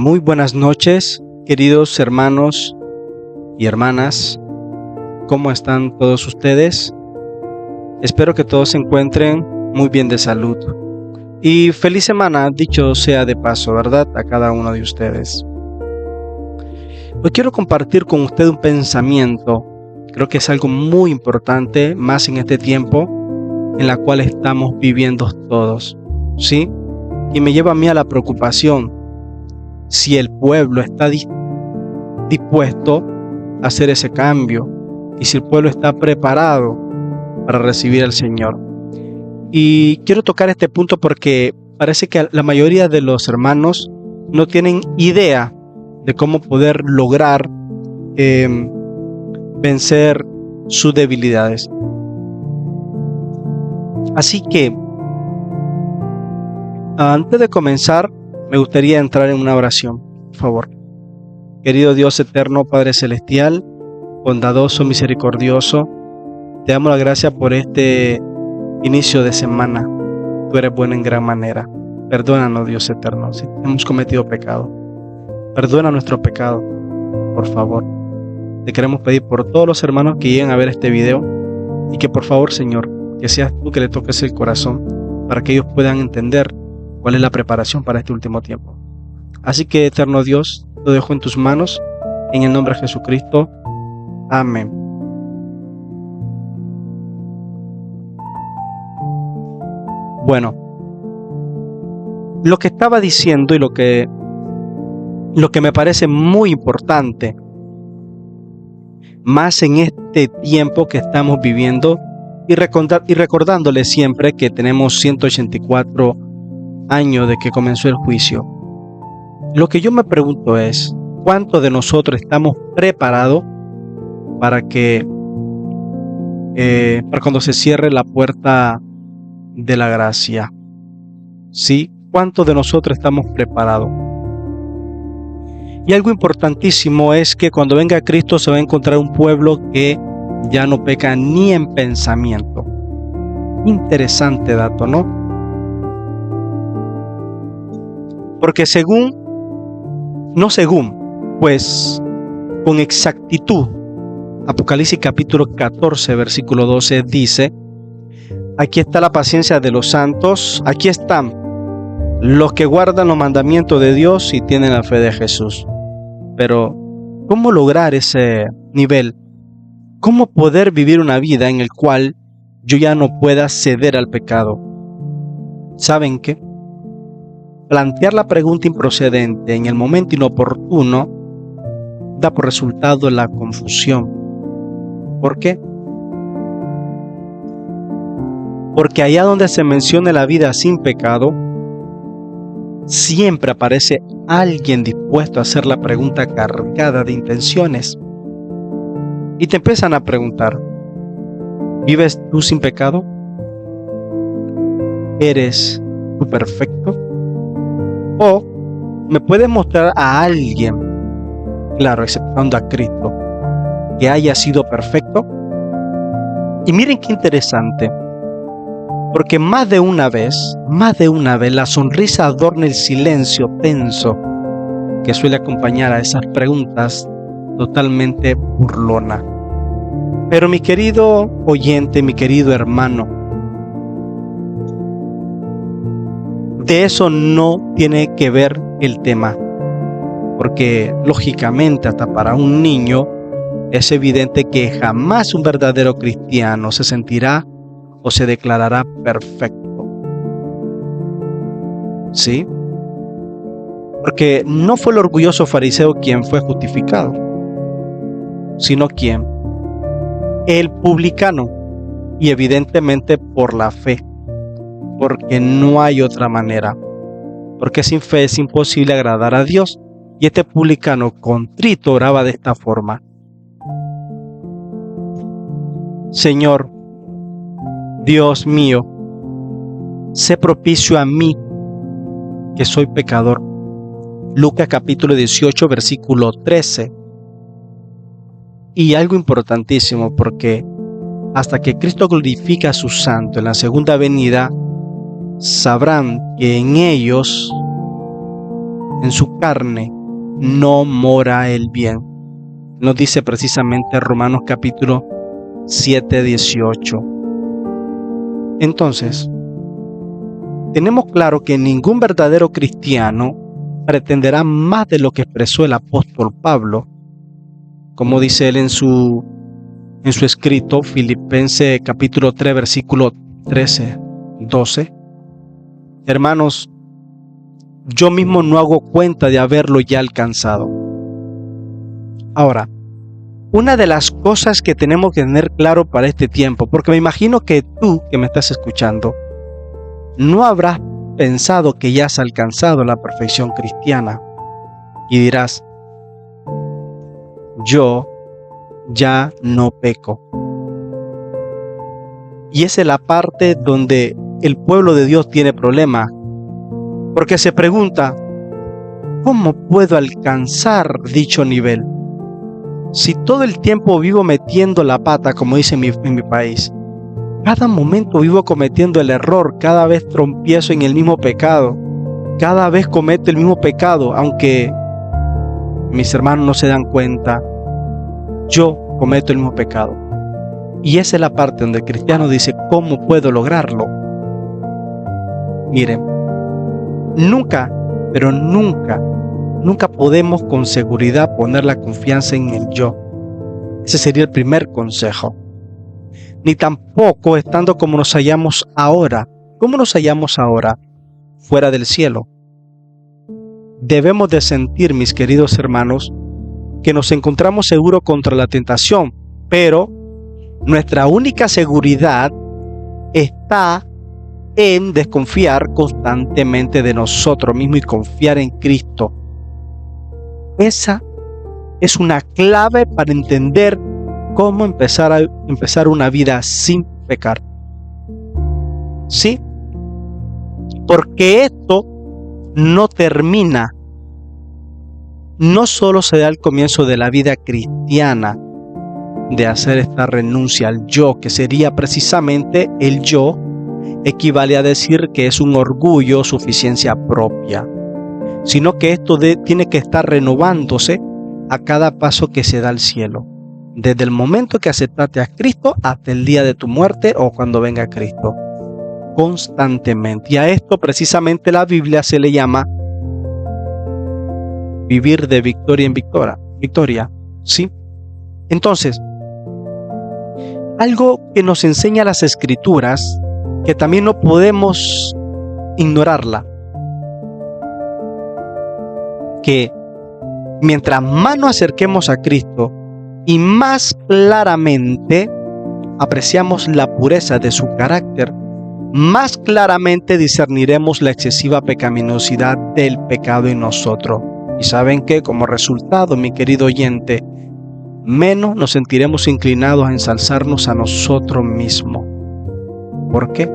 Muy buenas noches, queridos hermanos y hermanas. ¿Cómo están todos ustedes? Espero que todos se encuentren muy bien de salud. Y feliz semana, dicho sea de paso, ¿verdad? A cada uno de ustedes. Hoy quiero compartir con usted un pensamiento. Creo que es algo muy importante, más en este tiempo en la cual estamos viviendo todos, ¿sí? Y me lleva a mí a la preocupación si el pueblo está dispuesto a hacer ese cambio y si el pueblo está preparado para recibir al Señor. Y quiero tocar este punto porque parece que la mayoría de los hermanos no tienen idea de cómo poder lograr vencer sus debilidades. Así que, antes de comenzar, me gustaría entrar en una oración, por favor. Querido Dios eterno, Padre celestial, bondadoso, misericordioso, te damos la gracia por este inicio de semana. Tú eres bueno en gran manera. Perdónanos, Dios eterno, si hemos cometido pecado. Perdona nuestro pecado, por favor. Te queremos pedir por todos los hermanos que lleguen a ver este video y que por favor, Señor, que seas tú que le toques el corazón para que ellos puedan entender cuál es la preparación para este último tiempo. Así que, eterno Dios, lo dejo en tus manos, en el nombre de Jesucristo. Amén. Bueno, lo que estaba diciendo y lo que me parece muy importante, más en este tiempo que estamos viviendo, y recordándole siempre que tenemos 184 años de que comenzó el juicio. Lo que yo me pregunto es, ¿cuántos de nosotros estamos preparados para cuando se cierre la puerta de la gracia? ¿Sí? ¿Cuántos de nosotros estamos preparados? Y algo importantísimo es que cuando venga Cristo se va a encontrar un pueblo que ya no peca ni en pensamiento. Interesante dato, ¿no? Porque pues con exactitud, Apocalipsis capítulo 14, versículo 12 dice: aquí está la paciencia de los santos, aquí están los que guardan los mandamientos de Dios y tienen la fe de Jesús. Pero, ¿cómo lograr ese nivel? ¿Cómo poder vivir una vida en la cual yo ya no pueda ceder al pecado? ¿Saben qué? Plantear la pregunta improcedente en el momento inoportuno da por resultado la confusión. ¿Por qué? Porque allá donde se menciona la vida sin pecado, siempre aparece alguien dispuesto a hacer la pregunta cargada de intenciones. Y te empiezan a preguntar: ¿vives tú sin pecado? ¿Eres tú perfecto? O me puedes mostrar a alguien, claro, exceptuando a Cristo, que haya sido perfecto. Y miren qué interesante, porque más de una vez la sonrisa adorna el silencio tenso que suele acompañar a esas preguntas totalmente burlona. Pero mi querido oyente, mi querido hermano, de eso no tiene que ver el tema, porque lógicamente hasta para un niño es evidente que jamás un verdadero cristiano se sentirá o se declarará perfecto. ¿Sí? Porque no fue el orgulloso fariseo quien fue justificado, sino quien, el publicano, y evidentemente por la fe, porque no hay otra manera, porque sin fe es imposible agradar a Dios. Y este publicano contrito oraba de esta forma: Señor, Dios mío, sé propicio a mí, que soy pecador. Lucas capítulo 18, versículo 13. Y algo importantísimo, porque hasta que Cristo glorifica a sus santos en la segunda venida, sabrán que en ellos en su carne no mora el bien. Nos dice precisamente Romanos capítulo 7, 18. Entonces, tenemos claro que ningún verdadero cristiano pretenderá más de lo que expresó el apóstol Pablo, como dice él en su escrito, Filipenses capítulo 3, versículo 13, 12. Hermanos, yo mismo no hago cuenta de haberlo ya alcanzado. Ahora, una de las cosas que tenemos que tener claro para este tiempo, porque me imagino que tú que me estás escuchando, no habrás pensado que ya has alcanzado la perfección cristiana y dirás, yo ya no peco. Y esa es la parte donde el pueblo de Dios tiene problemas, porque se pregunta, ¿cómo puedo alcanzar dicho nivel? Si todo el tiempo vivo metiendo la pata, como dice en mi país, cada momento vivo cometiendo el error, cada vez trompiezo en el mismo pecado, cada vez cometo el mismo pecado, aunque mis hermanos no se dan cuenta, yo cometo el mismo pecado. Y esa es la parte donde el cristiano dice, ¿cómo puedo lograrlo? Miren, nunca, pero nunca podemos con seguridad poner la confianza en el yo. Ese sería el primer consejo. Ni tampoco estando como nos hallamos ahora. ¿Cómo nos hallamos ahora? Fuera del cielo. Debemos de sentir, mis queridos hermanos, que nos encontramos seguros contra la tentación, pero nuestra única seguridad está en desconfiar constantemente de nosotros mismos y confiar en Cristo. Esa es una clave para entender cómo empezar una vida sin pecar. ¿Sí? Porque esto no termina. No solo se da el comienzo de la vida cristiana, de hacer esta renuncia al yo, que sería precisamente el yo, equivale a decir que es un orgullo, suficiencia propia, sino que esto tiene que estar renovándose a cada paso que se da al cielo, desde el momento que aceptaste a Cristo hasta el día de tu muerte o cuando venga Cristo, constantemente. Y a esto precisamente la Biblia se le llama vivir de victoria en victoria, ¿sí? Entonces, algo que nos enseña las Escrituras, que también no podemos ignorarla, que mientras más nos acerquemos a Cristo y más claramente apreciamos la pureza de su carácter, más claramente discerniremos la excesiva pecaminosidad del pecado en nosotros. Y saben que como resultado, mi querido oyente, menos nos sentiremos inclinados a ensalzarnos a nosotros mismos. ¿Por qué?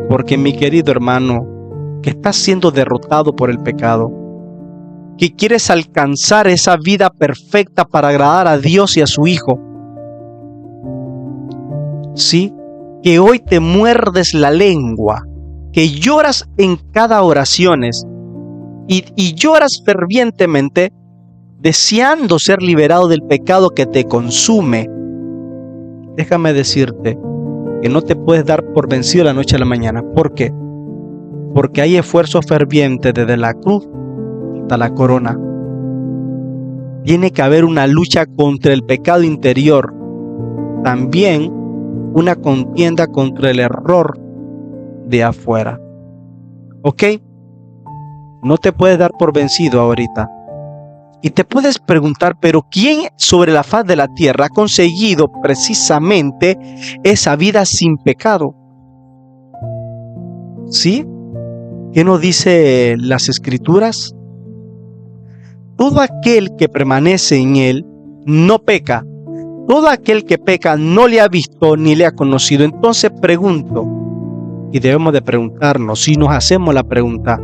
Porque mi querido hermano, que estás siendo derrotado por el pecado, que quieres alcanzar esa vida perfecta para agradar a Dios y a su Hijo, ¿sí? Que hoy te muerdes la lengua, que lloras en cada oración y lloras fervientemente deseando ser liberado del pecado que te consume. Déjame decirte que no te puedes dar por vencido la noche a la mañana. ¿Por qué? Porque hay esfuerzo ferviente desde la cruz hasta la corona. Tiene que haber una lucha contra el pecado interior, también una contienda contra el error de afuera. ¿Ok? No te puedes dar por vencido ahorita. Y te puedes preguntar, pero ¿quién sobre la faz de la tierra ha conseguido precisamente esa vida sin pecado? ¿Sí? ¿Qué nos dice las Escrituras? Todo aquel que permanece en él no peca. Todo aquel que peca no le ha visto ni le ha conocido. Entonces pregunto, y debemos de preguntarnos, si nos hacemos la pregunta,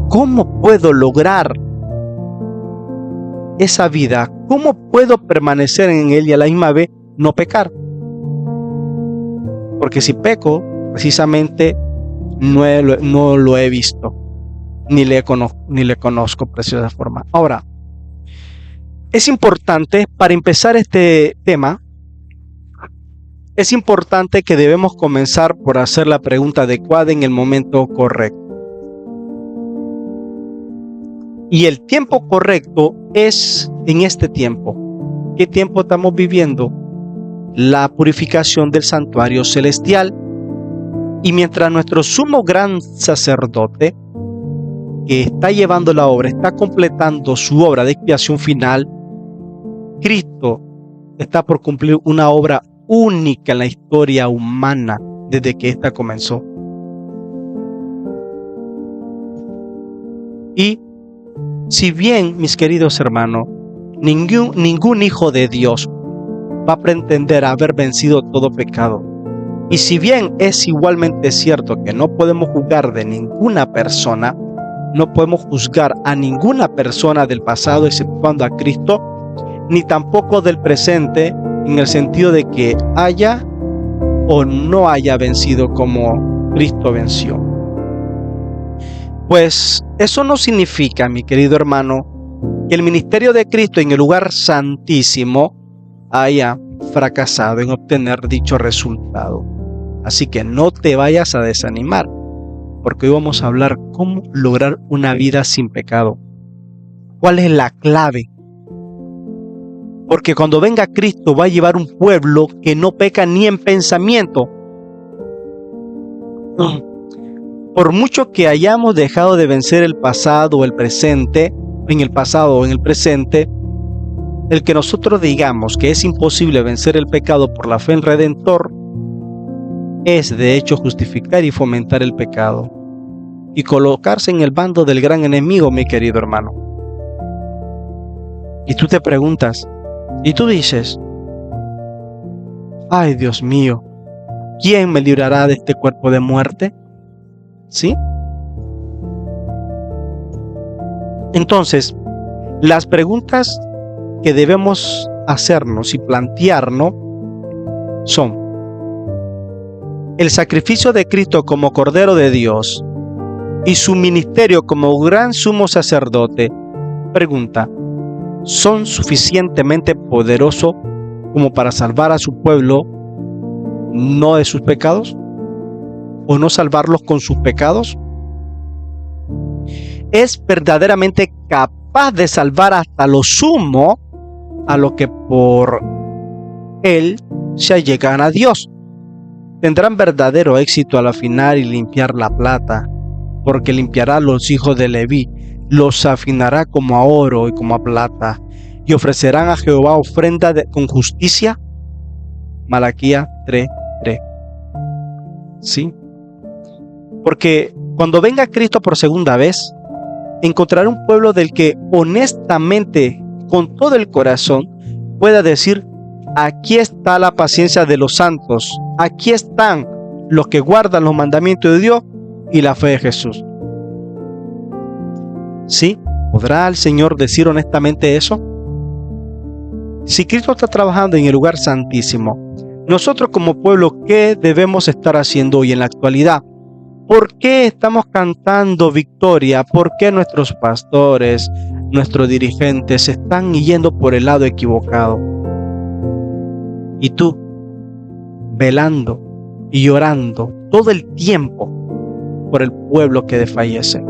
¿cómo puedo lograr esa vida? ¿Cómo puedo permanecer en él y a la misma vez no pecar? Porque si peco, precisamente no lo he visto. ni le conozco, preciosa forma. Ahora, es importante, para empezar este tema, es importante que debemos comenzar por hacer la pregunta adecuada en el momento correcto. Y el tiempo correcto es en este tiempo. ¿Qué tiempo estamos viviendo? La purificación del santuario celestial. Y mientras nuestro sumo gran sacerdote, que está llevando la obra, está completando su obra de expiación final, Cristo está por cumplir una obra única en la historia humana desde que ésta comenzó. Y si bien, mis queridos hermanos, ningún hijo de Dios va a pretender haber vencido todo pecado, y si bien es igualmente cierto que no podemos juzgar de ninguna persona, no podemos juzgar a ninguna persona del pasado exceptuando a Cristo, ni tampoco del presente, en el sentido de que haya o no haya vencido como Cristo venció. Pues eso no significa, mi querido hermano, que el ministerio de Cristo en el lugar santísimo haya fracasado en obtener dicho resultado. Así que no te vayas a desanimar, porque hoy vamos a hablar cómo lograr una vida sin pecado. ¿Cuál es la clave? Porque cuando venga Cristo va a llevar un pueblo que no peca ni en pensamiento. Por mucho que hayamos dejado de vencer el pasado o el presente, en el pasado o en el presente, el que nosotros digamos que es imposible vencer el pecado por la fe en Redentor, es de hecho justificar y fomentar el pecado y colocarse en el bando del gran enemigo, mi querido hermano. Y tú te preguntas, y tú dices, ay Dios mío, ¿quién me librará de este cuerpo de muerte? ¿Sí? Entonces, las preguntas que debemos hacernos y plantearnos son: el sacrificio de Cristo como Cordero de Dios y su ministerio como gran sumo sacerdote, pregunta, ¿son suficientemente poderosos como para salvar a su pueblo no de sus pecados? ¿O no salvarlos con sus pecados? ¿Es verdaderamente capaz de salvar hasta lo sumo a lo que por él se allegan a Dios? Tendrán verdadero éxito al afinar y limpiar la plata, porque limpiará a los hijos de Leví, los afinará como a oro y como a plata, y ofrecerán a Jehová ofrenda con justicia. Malaquías 3:3. ¿Sí? Porque cuando venga Cristo por segunda vez, encontrará un pueblo del que honestamente, con todo el corazón, pueda decir: aquí está la paciencia de los santos, aquí están los que guardan los mandamientos de Dios y la fe de Jesús. ¿Sí? ¿Podrá el Señor decir honestamente eso? Si Cristo está trabajando en el lugar santísimo, nosotros como pueblo, ¿qué debemos estar haciendo hoy en la actualidad? ¿Por qué estamos cantando victoria? ¿Por qué nuestros pastores, nuestros dirigentes se están yendo por el lado equivocado? Y tú, velando y llorando todo el tiempo por el pueblo que desfallece.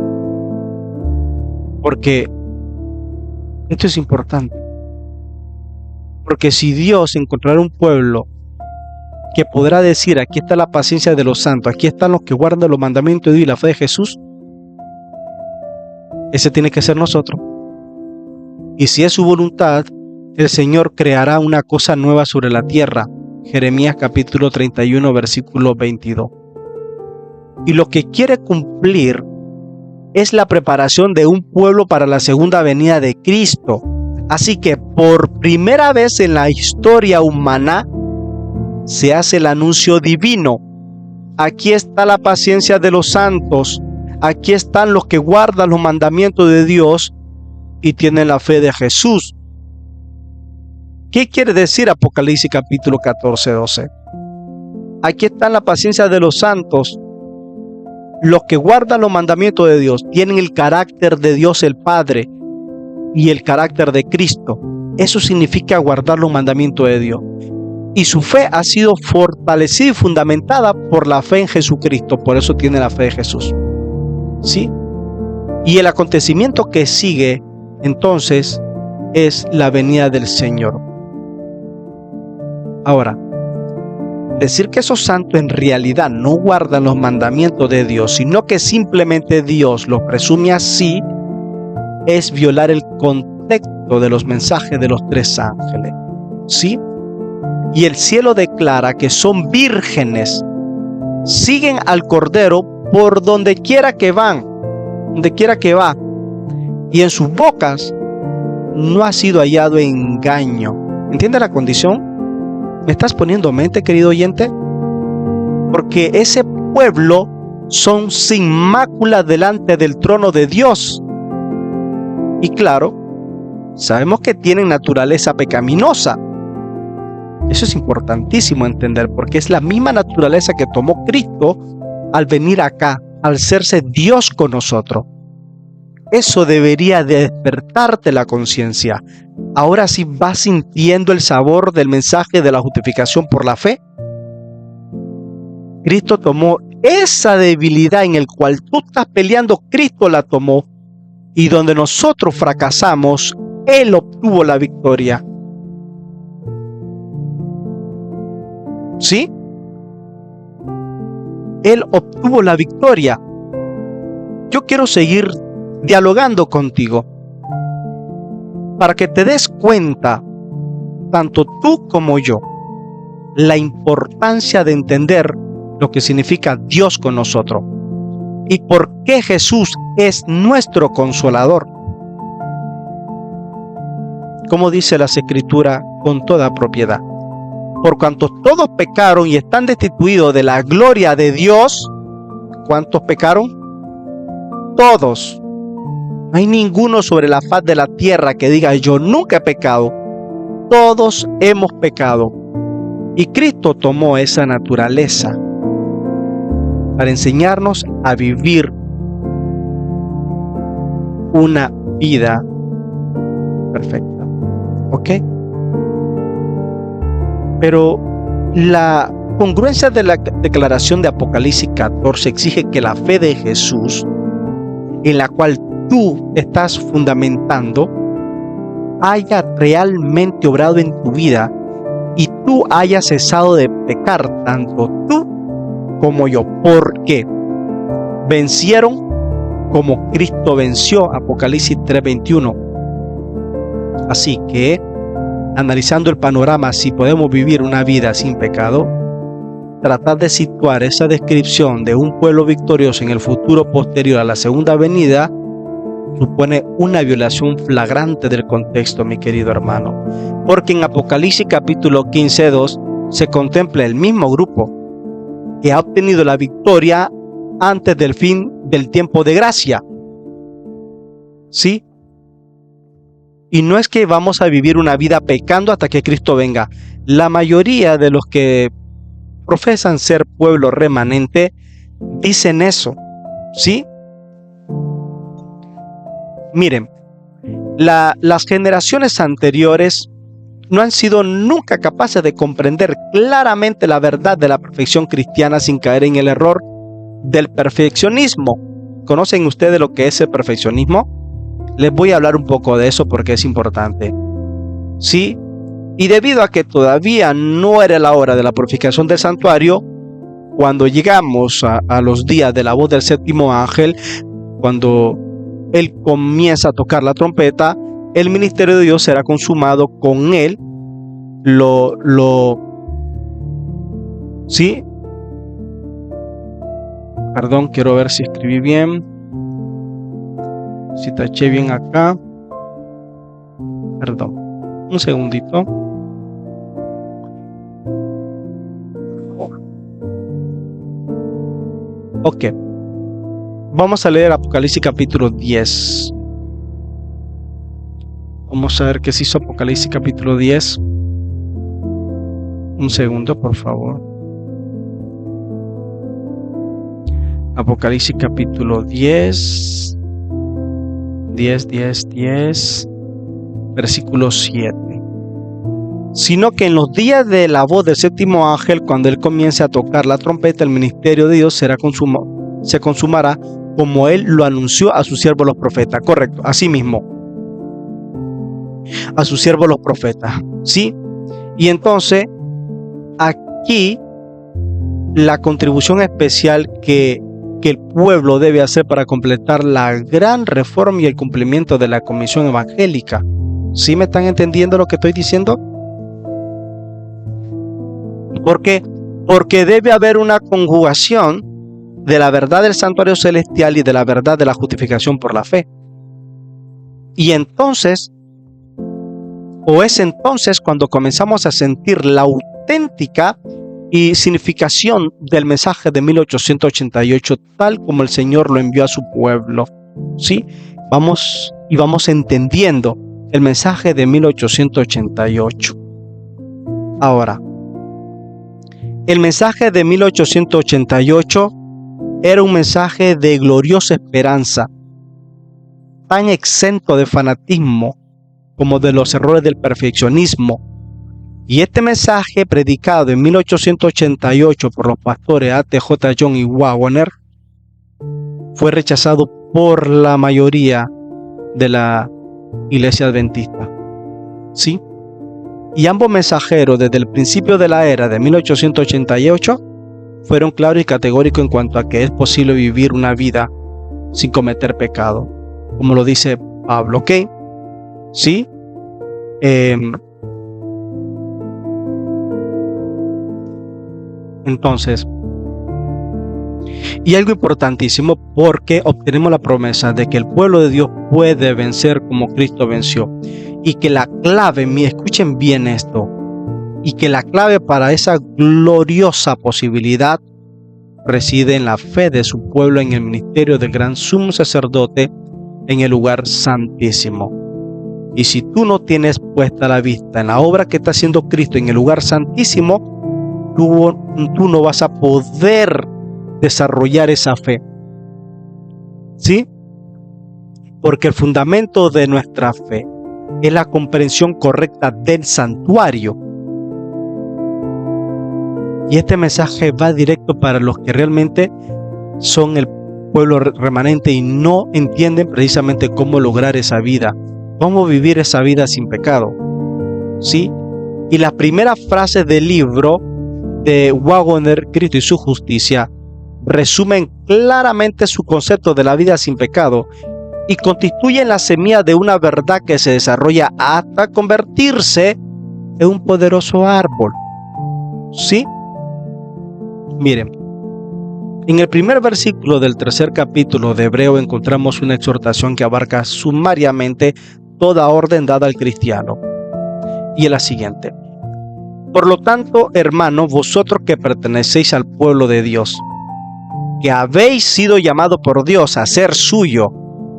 Porque esto es importante. Porque si Dios encontrará un pueblo que podrá decir: aquí está la paciencia de los santos, aquí están los que guardan los mandamientos de Dios y la fe de Jesús, ese tiene que ser nosotros. Y si es su voluntad, el Señor creará una cosa nueva sobre la tierra. Jeremías capítulo 31, versículo 22. Y lo que quiere cumplir es la preparación de un pueblo para la segunda venida de Cristo. Así que por primera vez en la historia humana se hace el anuncio divino. Aquí está la paciencia de los santos, aquí están los que guardan los mandamientos de Dios y tienen la fe de Jesús. ¿Qué quiere decir Apocalipsis capítulo 14, 12? Aquí está la paciencia de los santos Los que guardan los mandamientos de Dios tienen el carácter de Dios el Padre y el carácter de Cristo. Eso significa guardar los mandamientos de Dios. Y su fe ha sido fortalecida y fundamentada por la fe en Jesucristo. Por eso tiene la fe de Jesús. ¿Sí? Y el acontecimiento que sigue, entonces, es la venida del Señor. Ahora, decir que esos santos en realidad no guardan los mandamientos de Dios, sino que simplemente Dios los presume así, es violar el contexto de los mensajes de los tres ángeles. ¿Sí? Y el cielo declara que son vírgenes, siguen al Cordero por donde quiera que van, donde quiera que va, y en sus bocas no ha sido hallado engaño. ¿Entiende la condición? ¿Me estás poniendo mente, querido oyente? Porque ese pueblo son sin mácula delante del trono de Dios. Y claro, sabemos que tienen naturaleza pecaminosa. Eso es importantísimo entender, porque es la misma naturaleza que tomó Cristo al venir acá, al serse Dios con nosotros. Eso debería despertarte la conciencia. Ahora sí vas sintiendo el sabor del mensaje de la justificación por la fe. Cristo tomó esa debilidad en el cual tú estás peleando, Cristo la tomó. Y donde nosotros fracasamos, Él obtuvo la victoria. ¿Sí? Él obtuvo la victoria. Yo quiero seguir dialogando contigo para que te des cuenta, tanto tú como yo, la importancia de entender lo que significa Dios con nosotros y por qué Jesús es nuestro consolador. Como dice las Escrituras con toda propiedad: por cuanto todos pecaron y están destituidos de la gloria de Dios. ¿Cuántos pecaron? Todos. No hay ninguno sobre la faz de la tierra que diga: yo nunca he pecado. Todos hemos pecado. Y Cristo tomó esa naturaleza para enseñarnos a vivir una vida perfecta. ¿Ok? Pero la congruencia de la declaración de Apocalipsis 14 exige que la fe de Jesús, en la cual tú estás fundamentando, haya realmente obrado en tu vida y tú hayas cesado de pecar, tanto tú como yo. Porque vencieron como Cristo venció, Apocalipsis 3:21. Así que, analizando el panorama, si podemos vivir una vida sin pecado, tratar de situar esa descripción de un pueblo victorioso en el futuro posterior a la segunda venida supone una violación flagrante del contexto, mi querido hermano. Porque en Apocalipsis capítulo 15:2 se contempla el mismo grupo que ha obtenido la victoria antes del fin del tiempo de gracia. ¿Sí? Y no es que vamos a vivir una vida pecando hasta que Cristo venga. La mayoría de los que profesan ser pueblo remanente dicen eso. ¿Sí? Miren, las generaciones anteriores no han sido nunca capaces de comprender claramente la verdad de la perfección cristiana sin caer en el error del perfeccionismo. ¿Conocen ustedes lo que es el perfeccionismo? Les voy a hablar un poco de eso porque es importante. Sí, y debido a que todavía no era la hora de la purificación del santuario, cuando llegamos a los días de la voz del séptimo ángel, cuando él comienza a tocar la trompeta, el ministerio de Dios será consumado con él. ¿Sí? Perdón, quiero ver si escribí bien. Si taché bien acá. Perdón. Un segundito. Ok. Vamos a leer Apocalipsis capítulo 10. Vamos a ver qué se hizo Apocalipsis capítulo 10. Un segundo, por favor. Apocalipsis capítulo 10, versículo 7. Sino que en los días de la voz del séptimo ángel, cuando él comience a tocar la trompeta, el ministerio de Dios se consumará como él lo anunció a sus siervos los profetas. Correcto, así mismo. A sus siervos los profetas. ¿Sí? Y entonces, aquí, la contribución especial que el pueblo debe hacer para completar la gran reforma y el cumplimiento de la comisión evangélica. ¿Sí me están entendiendo lo que estoy diciendo? ¿Por qué? Porque debe haber una conjugación de la verdad del santuario celestial y de la verdad de la justificación por la fe. Y entonces, o es entonces cuando comenzamos a sentir la auténtica y significación del mensaje de 1888 tal como el Señor lo envió a su pueblo. ¿Sí? Vamos entendiendo el mensaje de 1888. Ahora, el mensaje de 1888 era un mensaje de gloriosa esperanza, tan exento de fanatismo como de los errores del perfeccionismo. Y este mensaje, predicado en 1888 por los pastores A.T.J. John y Waggoner, fue rechazado por la mayoría de la iglesia adventista. ¿Sí? Y ambos mensajeros, desde el principio de la era de 1888, fueron claros y categóricos en cuanto a que es posible vivir una vida sin cometer pecado, como lo dice Pablo. ¿Ok? ¿Sí? Entonces, y algo importantísimo, porque obtenemos la promesa de que el pueblo de Dios puede vencer como Cristo venció, y que la clave, escuchen bien esto, y que la clave para esa gloriosa posibilidad reside en la fe de su pueblo en el ministerio del gran sumo sacerdote en el lugar santísimo. Y si tú no tienes puesta la vista en la obra que está haciendo Cristo en el lugar santísimo, tú no vas a poder desarrollar esa fe. ¿Sí? Porque el fundamento de nuestra fe es la comprensión correcta del santuario. Y este mensaje va directo para los que realmente son el pueblo remanente y no entienden precisamente cómo lograr esa vida, cómo vivir esa vida sin pecado. ¿Sí? Y las primeras frases del libro de Waggoner, Cristo y su justicia, resumen claramente su concepto de la vida sin pecado y constituyen la semilla de una verdad que se desarrolla hasta convertirse en un poderoso árbol. ¿Sí? Miren, en el primer versículo del tercer capítulo de Hebreo encontramos una exhortación que abarca sumariamente toda orden dada al cristiano. Y es la siguiente: por lo tanto, hermanos, vosotros que pertenecéis al pueblo de Dios, que habéis sido llamados por Dios a ser suyo,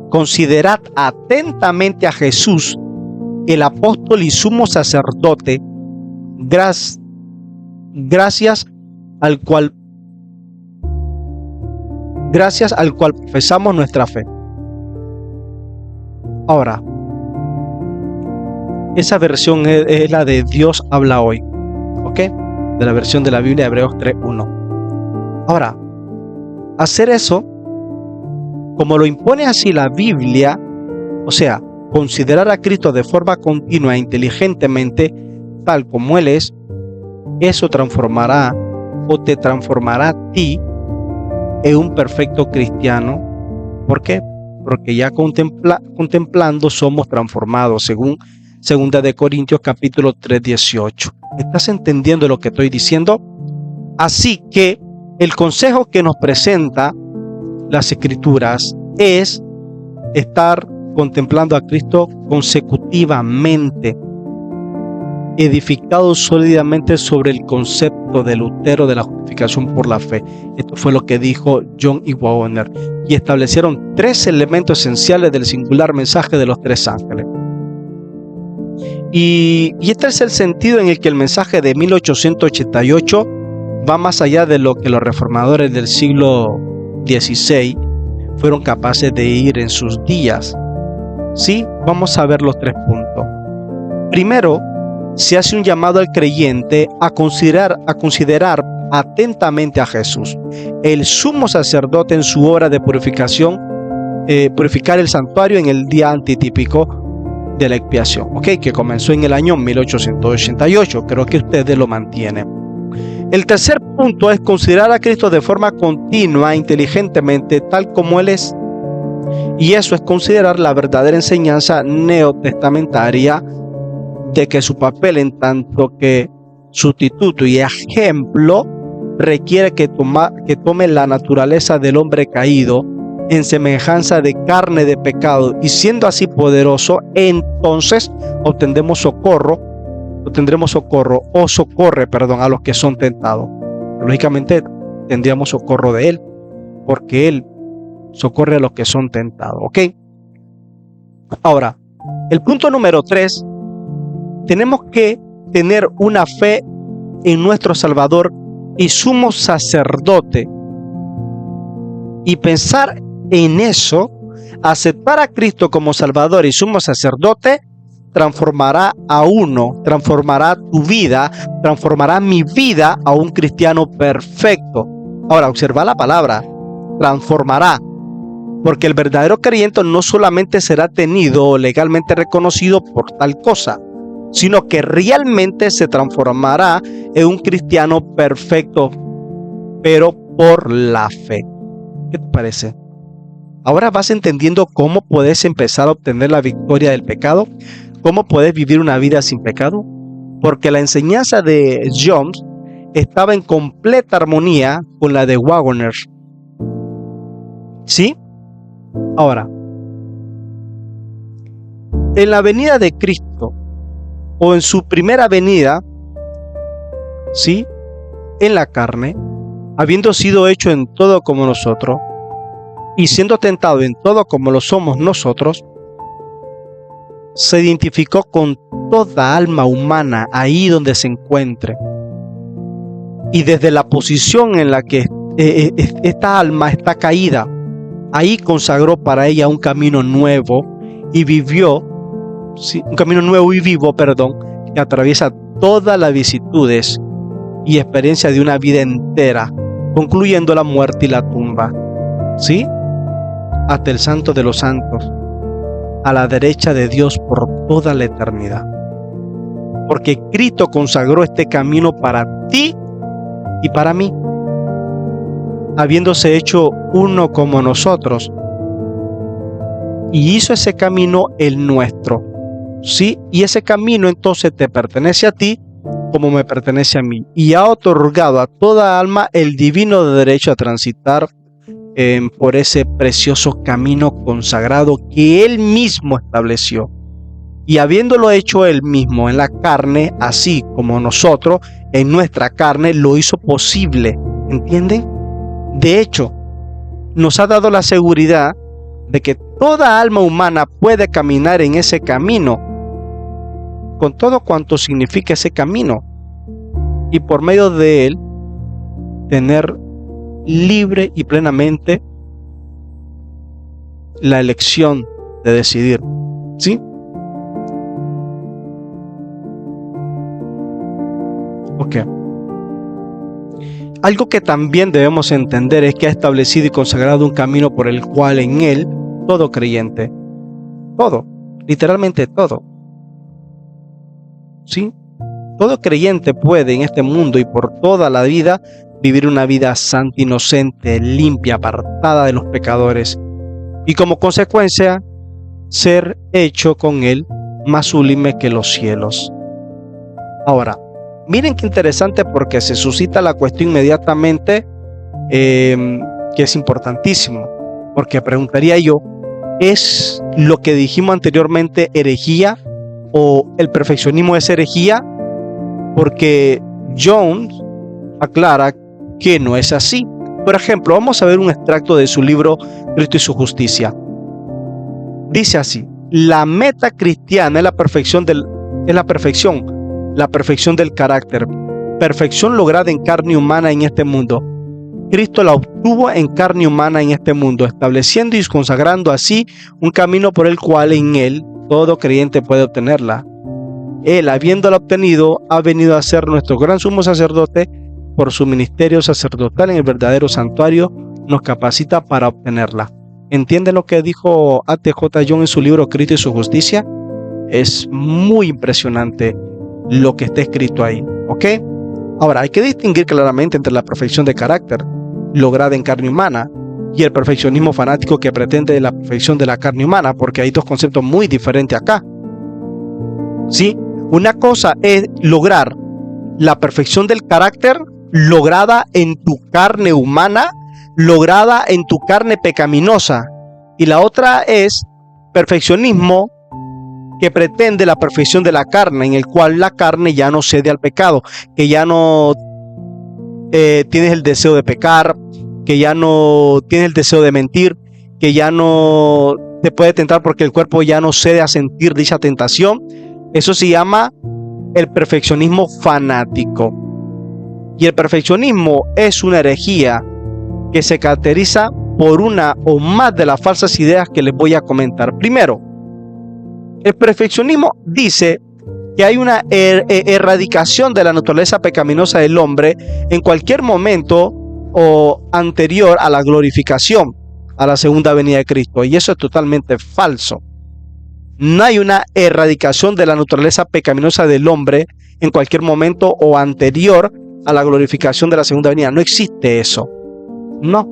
considerad atentamente a Jesús, el apóstol y sumo sacerdote, gracias al cual profesamos nuestra fe. Ahora, esa versión es la de Dios habla hoy, ¿ok? De la versión de la Biblia de Hebreos 3:1. Ahora, hacer eso, como lo impone así la Biblia, o sea, considerar a Cristo de forma continua e inteligentemente, tal como Él es, eso transformará o te transformará a ti en un perfecto cristiano. ¿Por qué? Porque ya contemplando somos transformados, según 2 Corintios capítulo 3:18. ¿Estás entendiendo lo que estoy diciendo? Así que el consejo que nos presenta las Escrituras es estar contemplando a Cristo consecutivamente, edificado sólidamente sobre el concepto de Lutero de la justificación por la fe. Esto fue lo que dijo John y Waggoner, y establecieron tres elementos esenciales del singular mensaje de los tres ángeles. Y este es el sentido en el que el mensaje de 1888 va más allá de lo que los reformadores del siglo 16 fueron capaces de ir en sus días. Sí, vamos a ver los 3 puntos. Primero, se hace un llamado al creyente a considerar atentamente a Jesús, el sumo sacerdote, en su obra de purificación, purificar el santuario en el día antitípico de la expiación, que comenzó en el año 1888. Creo que ustedes lo mantienen. El tercer punto es considerar a Cristo de forma continua, inteligentemente, tal como Él es. Y eso es considerar la verdadera enseñanza neotestamentaria de que su papel en tanto que sustituto y ejemplo requiere que tome la naturaleza del hombre caído en semejanza de carne de pecado, y siendo así poderoso, entonces obtendremos socorre a los que son tentados. Lógicamente tendríamos socorro de Él, porque Él socorre a los que son tentados. Ahora, el punto número 3, tenemos que tener una fe en nuestro Salvador y sumo sacerdote, y pensar en eso. Aceptar a Cristo como Salvador y sumo sacerdote transformará a uno, transformará tu vida, transformará mi vida a un cristiano perfecto. Ahora, observa la palabra, transformará, porque el verdadero creyente no solamente será tenido o legalmente reconocido por tal cosa, sino que realmente se transformará en un cristiano perfecto, pero por la fe. ¿Qué te parece? Ahora vas entendiendo cómo puedes empezar a obtener la victoria del pecado, cómo puedes vivir una vida sin pecado, porque la enseñanza de Jones estaba en completa armonía con la de Waggoner. ¿Sí? Ahora, en la venida de Cristo, o en su primera venida, ¿sí?, en la carne, habiendo sido hecho en todo como nosotros, y siendo tentado en todo como lo somos nosotros, se identificó con toda alma humana ahí donde se encuentre. Y desde la posición en la que esta alma está caída, ahí consagró para ella un camino nuevo y vivió, ¿sí?, un camino nuevo y vivo, que atraviesa todas las vicisitudes y experiencia de una vida entera, concluyendo la muerte y la tumba, ¿sí?, hasta el Santo de los Santos, a la derecha de Dios por toda la eternidad. Porque Cristo consagró este camino para ti y para mí, habiéndose hecho uno como nosotros, y hizo ese camino el nuestro, ¿sí? Y ese camino entonces te pertenece a ti como me pertenece a mí, y ha otorgado a toda alma el divino derecho a transitar por ese precioso camino consagrado que Él mismo estableció. Y habiéndolo hecho Él mismo en la carne, así como nosotros en nuestra carne, lo hizo posible. ¿Entienden? De hecho, nos ha dado la seguridad de que toda alma humana puede caminar en ese camino, con todo cuanto significa ese camino, y por medio de él tener libre y plenamente la elección de decidir. ¿Sí? Ok. Algo que también debemos entender es que ha establecido y consagrado un camino por el cual en él todo creyente, todo, literalmente todo, ¿sí?, todo creyente puede en este mundo y por toda la vida vivir una vida santa, inocente, limpia, apartada de los pecadores, y como consecuencia ser hecho con él más sublime que los cielos. Ahora, miren qué interesante, porque se suscita la cuestión inmediatamente, que es importantísimo, porque preguntaría yo, ¿es lo que dijimos anteriormente herejía o el perfeccionismo es herejía? Porque Jones aclara que no es así. Por ejemplo, vamos a ver un extracto de su libro Cristo y su justicia. Dice así: la meta cristiana es la perfección del carácter, perfección lograda en carne humana en este mundo. Cristo la obtuvo en carne humana en este mundo, estableciendo y consagrando así un camino por el cual en Él todo creyente puede obtenerla. Él, habiéndola obtenido, ha venido a ser nuestro gran sumo sacerdote. Por su ministerio sacerdotal en el verdadero santuario, nos capacita para obtenerla. ¿Entienden lo que dijo A.T.J. John en su libro Cristo y su justicia? Es muy impresionante lo que está escrito ahí, ¿ok? Ahora, hay que distinguir claramente entre la perfección de carácter lograda en carne humana y el perfeccionismo fanático que pretende la perfección de la carne humana, porque hay dos conceptos muy diferentes acá. ¿Sí? Una cosa es lograr la perfección del carácter lograda en tu carne humana, lograda en tu carne pecaminosa, y la otra es perfeccionismo que pretende la perfección de la carne, en el cual la carne ya no cede al pecado, que ya no tienes el deseo de pecar, que ya no tienes el deseo de mentir, que ya no te puede tentar porque el cuerpo ya no cede a sentir dicha tentación. Eso se llama el perfeccionismo fanático. Y el perfeccionismo es una herejía que se caracteriza por una o más de las falsas ideas que les voy a comentar. Primero, el perfeccionismo dice que hay una erradicación de la naturaleza pecaminosa del hombre en cualquier momento o anterior a la glorificación, a la segunda venida de Cristo. Y eso es totalmente falso. No hay una erradicación de la naturaleza pecaminosa del hombre en cualquier momento o anterior a la glorificación de la segunda venida. No existe eso. No.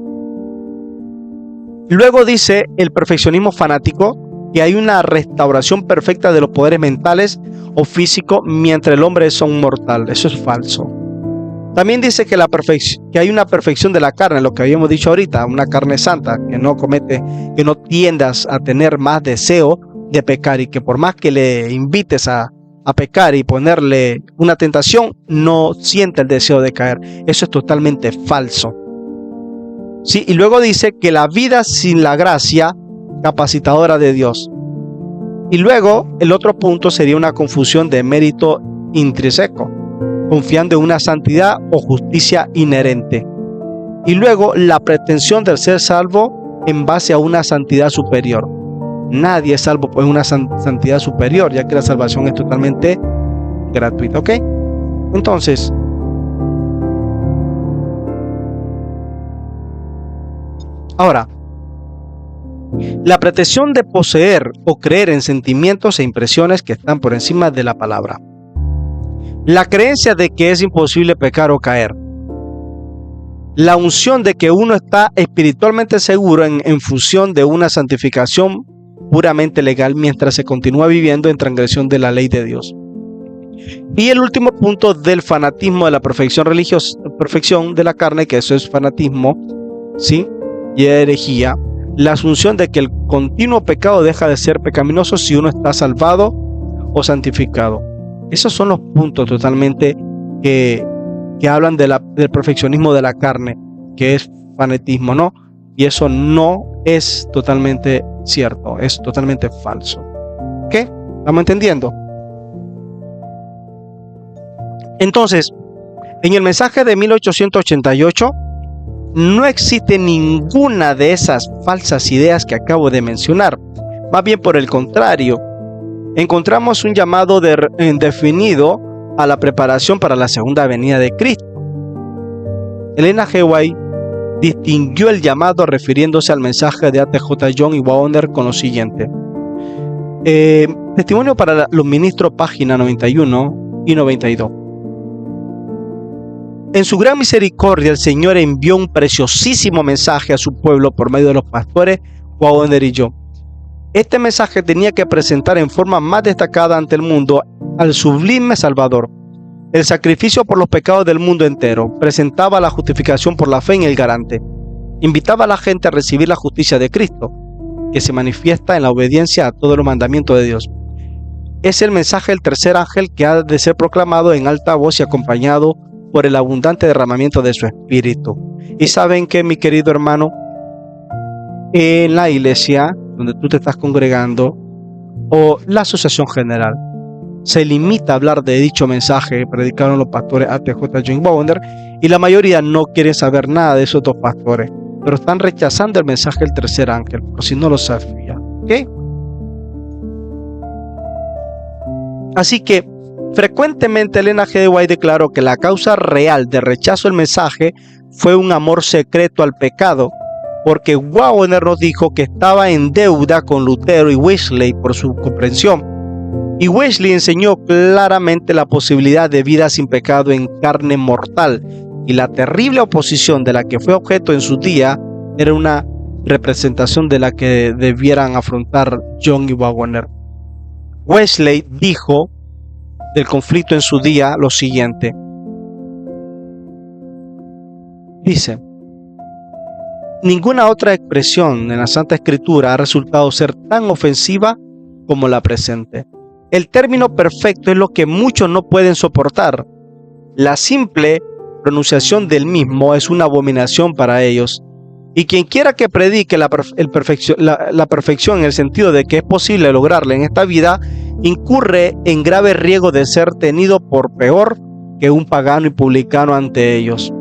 Luego dice el perfeccionismo fanático que hay una restauración perfecta de los poderes mentales o físicos mientras el hombre es un mortal. Eso es falso. También dice que hay una perfección de la carne, lo que habíamos dicho ahorita, una carne santa, que no comete, que no tiendas a tener más deseo de pecar, y que por más que le invites a pecar y ponerle una tentación, no siente el deseo de caer. Eso es totalmente falso. Sí, y luego dice que la vida sin la gracia capacitadora de Dios. Y luego el otro punto sería una confusión de mérito intrínseco, confiando en una santidad o justicia inherente. Y luego la pretensión del ser salvo en base a una santidad superior. Nadie es salvo por una santidad superior, ya que la salvación es totalmente gratuita, ¿ok? Entonces, ahora, la pretensión de poseer o creer en sentimientos e impresiones que están por encima de la palabra. La creencia de que es imposible pecar o caer. La unción de que uno está espiritualmente seguro en función de una santificación puramente legal mientras se continúa viviendo en transgresión de la ley de Dios. Y el último punto del fanatismo de la perfección religiosa, perfección de la carne, que eso es fanatismo, ¿sí? Y herejía. La asunción de que el continuo pecado deja de ser pecaminoso si uno está salvado o santificado. Esos son los puntos totalmente que hablan del perfeccionismo de la carne, que es fanatismo, ¿no? Y eso no es totalmente cierto, es totalmente falso. ¿Qué? ¿Estamos entendiendo? Entonces, en el mensaje de 1888, no existe ninguna de esas falsas ideas que acabo de mencionar. Más bien por el contrario, encontramos un llamado definido a la preparación para la segunda venida de Cristo. Elena G. White distinguió el llamado refiriéndose al mensaje de A.T.J. John y Waggoner con lo siguiente. Testimonio para los ministros, página 91 y 92. En su gran misericordia, el Señor envió un preciosísimo mensaje a su pueblo por medio de los pastores Waggoner y yo. Este mensaje tenía que presentar en forma más destacada ante el mundo al sublime Salvador. El sacrificio por los pecados del mundo entero presentaba la justificación por la fe en el garante. Invitaba a la gente a recibir la justicia de Cristo, que se manifiesta en la obediencia a todos los mandamientos de Dios. Es el mensaje del tercer ángel que ha de ser proclamado en alta voz y acompañado por el abundante derramamiento de su espíritu. Y saben que, mi querido hermano, en la iglesia donde tú te estás congregando o la asociación general, se limita a hablar de dicho mensaje que predicaron los pastores A.T.J. John Waggoner, y la mayoría no quiere saber nada de esos dos pastores, pero están rechazando el mensaje del tercer ángel, por si no lo sabía. ¿Ok? Así que frecuentemente Elena G. de White declaró que la causa real de rechazo del mensaje fue un amor secreto al pecado, porque Waggoner nos dijo que estaba en deuda con Lutero y Wesley por su comprensión. Y Wesley enseñó claramente la posibilidad de vida sin pecado en carne mortal, y la terrible oposición de la que fue objeto en su día era una representación de la que debieran afrontar John y Waggoner. Wesley dijo del conflicto en su día lo siguiente. Dice: ninguna otra expresión en la Santa Escritura ha resultado ser tan ofensiva como la presente. El término perfecto es lo que muchos no pueden soportar. La simple pronunciación del mismo es una abominación para ellos. Y quien quiera que predique la perfección en el sentido de que es posible lograrla en esta vida, incurre en grave riesgo de ser tenido por peor que un pagano y publicano ante ellos.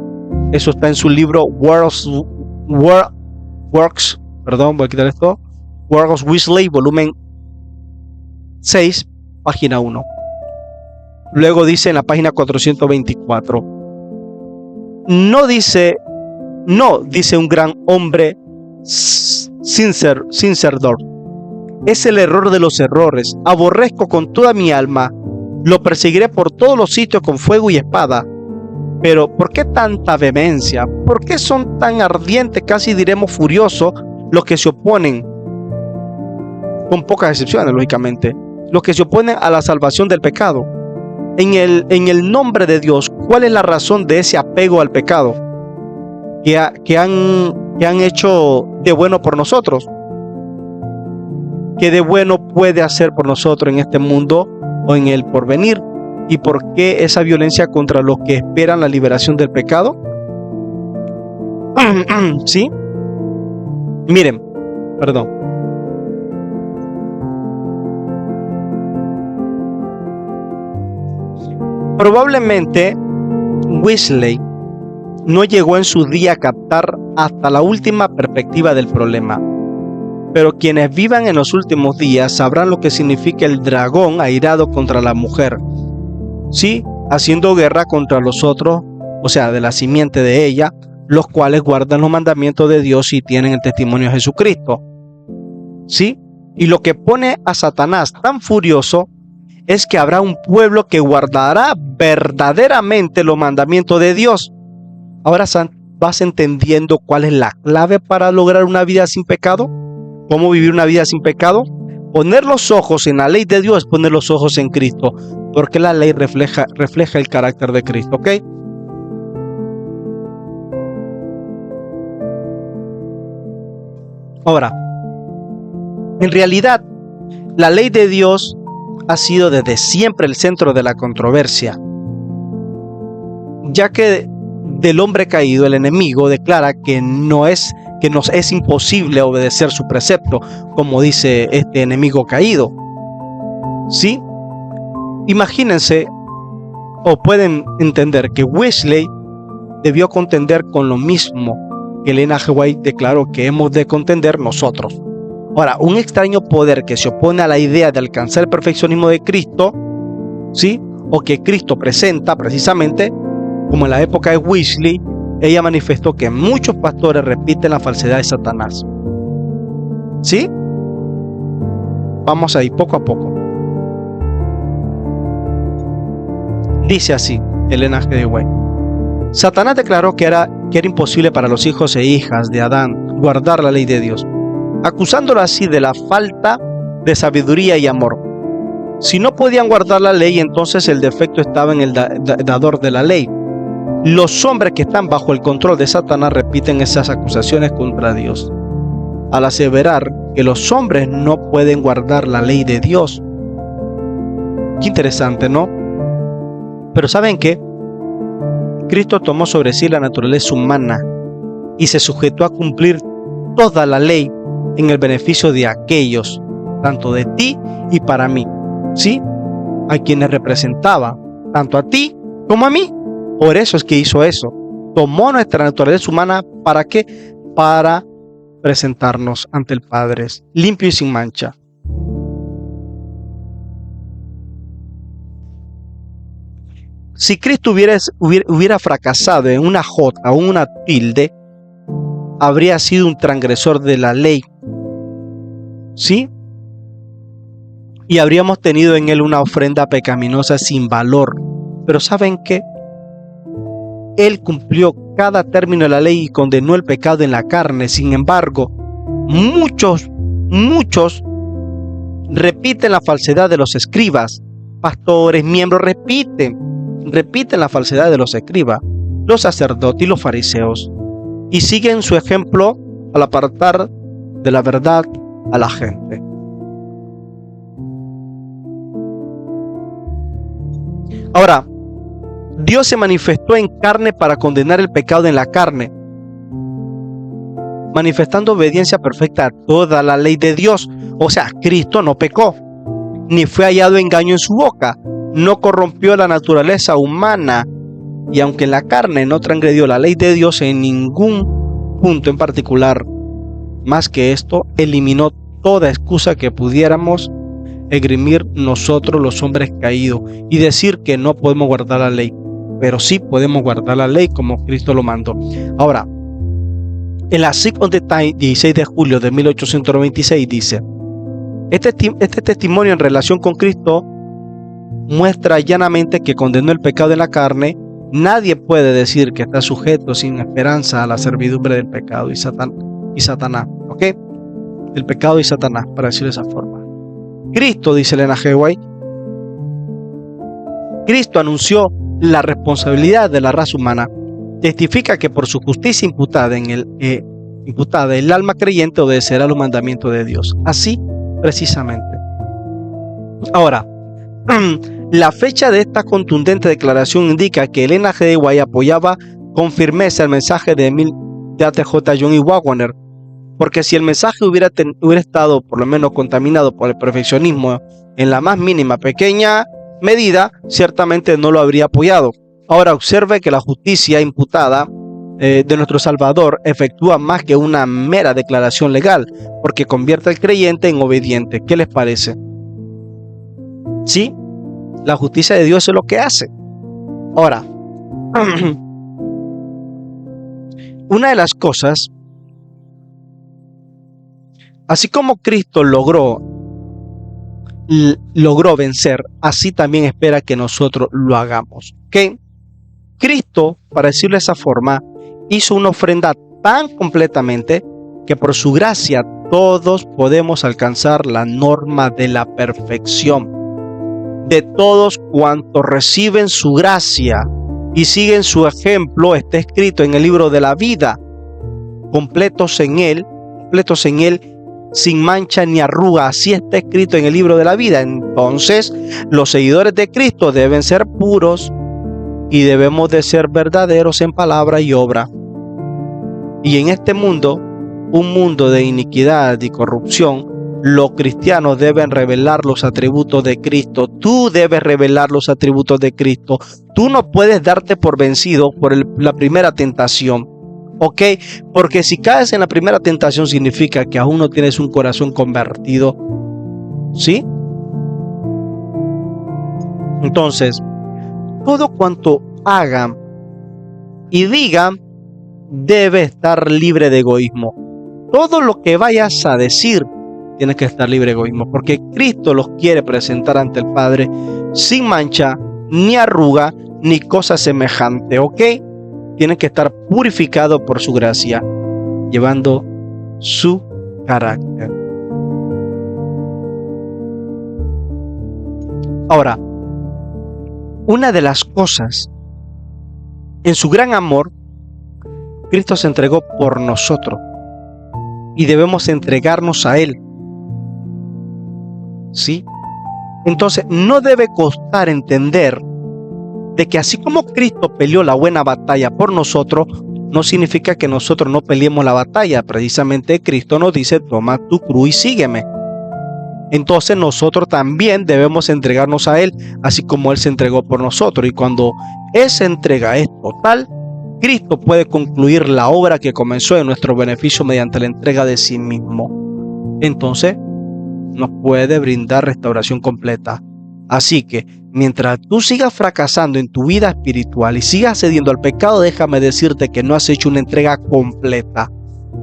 Eso está en su libro Works, Works Wesley, volumen 6, página 1. Luego dice en la página 424, no dice un gran hombre Sincerdor. Es el error de los errores. Aborrezco con toda mi alma. Lo perseguiré por todos los sitios con fuego y espada. Pero ¿por qué tanta vehemencia? ¿Por qué son tan ardientes, casi diremos furiosos, los que se oponen? Con pocas excepciones, lógicamente. Los que se oponen a la salvación del pecado. En el nombre de Dios, ¿cuál es la razón de ese apego al pecado que han hecho de bueno por nosotros? ¿Qué de bueno puede hacer por nosotros en este mundo o en el porvenir? ¿Y por qué esa violencia contra los que esperan la liberación del pecado? ¿Sí? Miren, perdón. Probablemente Wesley no llegó en su día a captar hasta la última perspectiva del problema. Pero quienes vivan en los últimos días sabrán lo que significa el dragón airado contra la mujer. Sí, haciendo guerra contra los otros, o sea, de la simiente de ella, los cuales guardan los mandamientos de Dios y tienen el testimonio de Jesucristo. Sí, y lo que pone a Satanás tan furioso es que habrá un pueblo que guardará verdaderamente los mandamientos de Dios. Ahora vas entendiendo cuál es la clave para lograr una vida sin pecado. ¿Cómo vivir una vida sin pecado? Poner los ojos en la ley de Dios es poner los ojos en Cristo, porque la ley refleja el carácter de Cristo, ¿ok? Ahora, en realidad, la ley de Dios ha sido desde siempre el centro de la controversia, ya que del hombre caído el enemigo declara que nos es imposible obedecer su precepto, como dice este enemigo caído. ¿Sí? Imagínense o pueden entender que Wesley debió contender con lo mismo que Elena G. White declaró que hemos de contender nosotros. Ahora, un extraño poder que se opone a la idea de alcanzar el perfeccionismo de Cristo, ¿sí? O que Cristo presenta precisamente, como en la época de Wesley, ella manifestó que muchos pastores repiten la falsedad de Satanás. ¿Sí? Vamos ahí, poco a poco. Dice así, Elena G. de White. Satanás declaró que era imposible para los hijos e hijas de Adán guardar la ley de Dios, acusándolo así de la falta de sabiduría y amor. Si no podían guardar la ley, entonces el defecto estaba en el dador de la ley. Los hombres que están bajo el control de Satanás repiten esas acusaciones contra Dios, al aseverar que los hombres no pueden guardar la ley de Dios. Qué interesante, ¿no? Pero ¿saben qué? Cristo tomó sobre sí la naturaleza humana y se sujetó a cumplir toda la ley en el beneficio de aquellos, tanto de ti y para mí. ¿Sí? a quienes representaba, tanto a ti como a mí. Por eso es que hizo eso. Tomó nuestra naturaleza humana, ¿para qué? Para presentarnos ante el Padre, limpio y sin mancha. Si Cristo hubiera fracasado en una jota o una tilde, habría sido un transgresor de la ley, ¿sí? Y habríamos tenido en él una ofrenda pecaminosa sin valor. Pero ¿saben qué? Él cumplió cada término de la ley y condenó el pecado en la carne. Sin embargo, muchos repiten la falsedad de los escribas. Pastores, miembros, repiten la falsedad de los escribas, los sacerdotes y los fariseos, y siguen su ejemplo al apartar de la verdad a la gente. Ahora, Dios se manifestó en carne para condenar el pecado en la carne, manifestando obediencia perfecta a toda la ley de Dios. O sea, Cristo no pecó, ni fue hallado engaño en su boca, no corrompió la naturaleza humana, y aunque en la carne no transgredió la ley de Dios en ningún punto en particular, más que esto, eliminó toda excusa que pudiéramos esgrimir nosotros los hombres caídos y decir que no podemos guardar la ley, pero sí podemos guardar la ley como Cristo lo mandó. Ahora, en la Sick on the Time, 16 de julio de 1896 dice: este testimonio en relación con Cristo muestra llanamente que condenó el pecado en la carne. Nadie puede decir que está sujeto sin esperanza a la servidumbre del pecado y Satanás, ¿ok? El pecado y Satanás, para decirlo de esa forma. Cristo, dice Elena G. White, Cristo anunció la responsabilidad de la raza humana. Testifica que por su justicia imputada el alma creyente obedecerá los mandamientos de Dios. Así, precisamente. Ahora, la fecha de esta contundente declaración indica que Elena G. White apoyaba con firmeza el mensaje de A.T.J. John y Waggoner, porque si el mensaje hubiera estado por lo menos contaminado por el perfeccionismo en la más mínima pequeña medida, ciertamente no lo habría apoyado. Ahora observe que la justicia imputada de nuestro Salvador efectúa más que una mera declaración legal, porque convierte al creyente en obediente. ¿Qué les parece? Sí, la justicia de Dios es lo que hace. Ahora, una de las cosas, así como Cristo logró vencer, así también espera que nosotros lo hagamos. ¿Ok? Cristo, para decirlo de esa forma, hizo una ofrenda tan completamente que por su gracia todos podemos alcanzar la norma de la perfección. De todos cuantos reciben su gracia y siguen su ejemplo, está escrito en el libro de la vida, completos en él, sin mancha ni arruga. Así está escrito en el libro de la vida. Entonces, los seguidores de Cristo deben ser puros y debemos de ser verdaderos en palabra y obra. Y en este mundo, un mundo de iniquidad y corrupción, los cristianos deben revelar los atributos de Cristo. Tú debes revelar los atributos de Cristo. Tú no puedes darte por vencido por la primera tentación. ¿Ok? Porque si caes en la primera tentación significa que aún no tienes un corazón convertido. ¿Sí? Entonces, todo cuanto hagan y digan debe estar libre de egoísmo. Todo lo que vayas a decir tienes que estar libre de egoísmo, porque Cristo los quiere presentar ante el Padre sin mancha, ni arruga, ni cosa semejante. ¿Ok? Tienen que estar purificados por su gracia, llevando su carácter. Ahora, una de las cosas, en su gran amor, Cristo se entregó por nosotros y debemos entregarnos a Él. ¿Sí? Entonces, no debe costar entender de que así como Cristo peleó la buena batalla por nosotros, no significa que nosotros no peleemos la batalla. Precisamente Cristo nos dice: toma tu cruz y sígueme. entonces nosotros también debemos entregarnos a Él, así como Él se entregó por nosotros. Y cuando esa entrega es total, Cristo puede concluir la obra que comenzó en nuestro beneficio mediante la entrega de sí mismo. Entonces, nos puede brindar restauración completa. Así que, mientras tú sigas fracasando en tu vida espiritual y sigas cediendo al pecado, déjame decirte que no has hecho una entrega completa.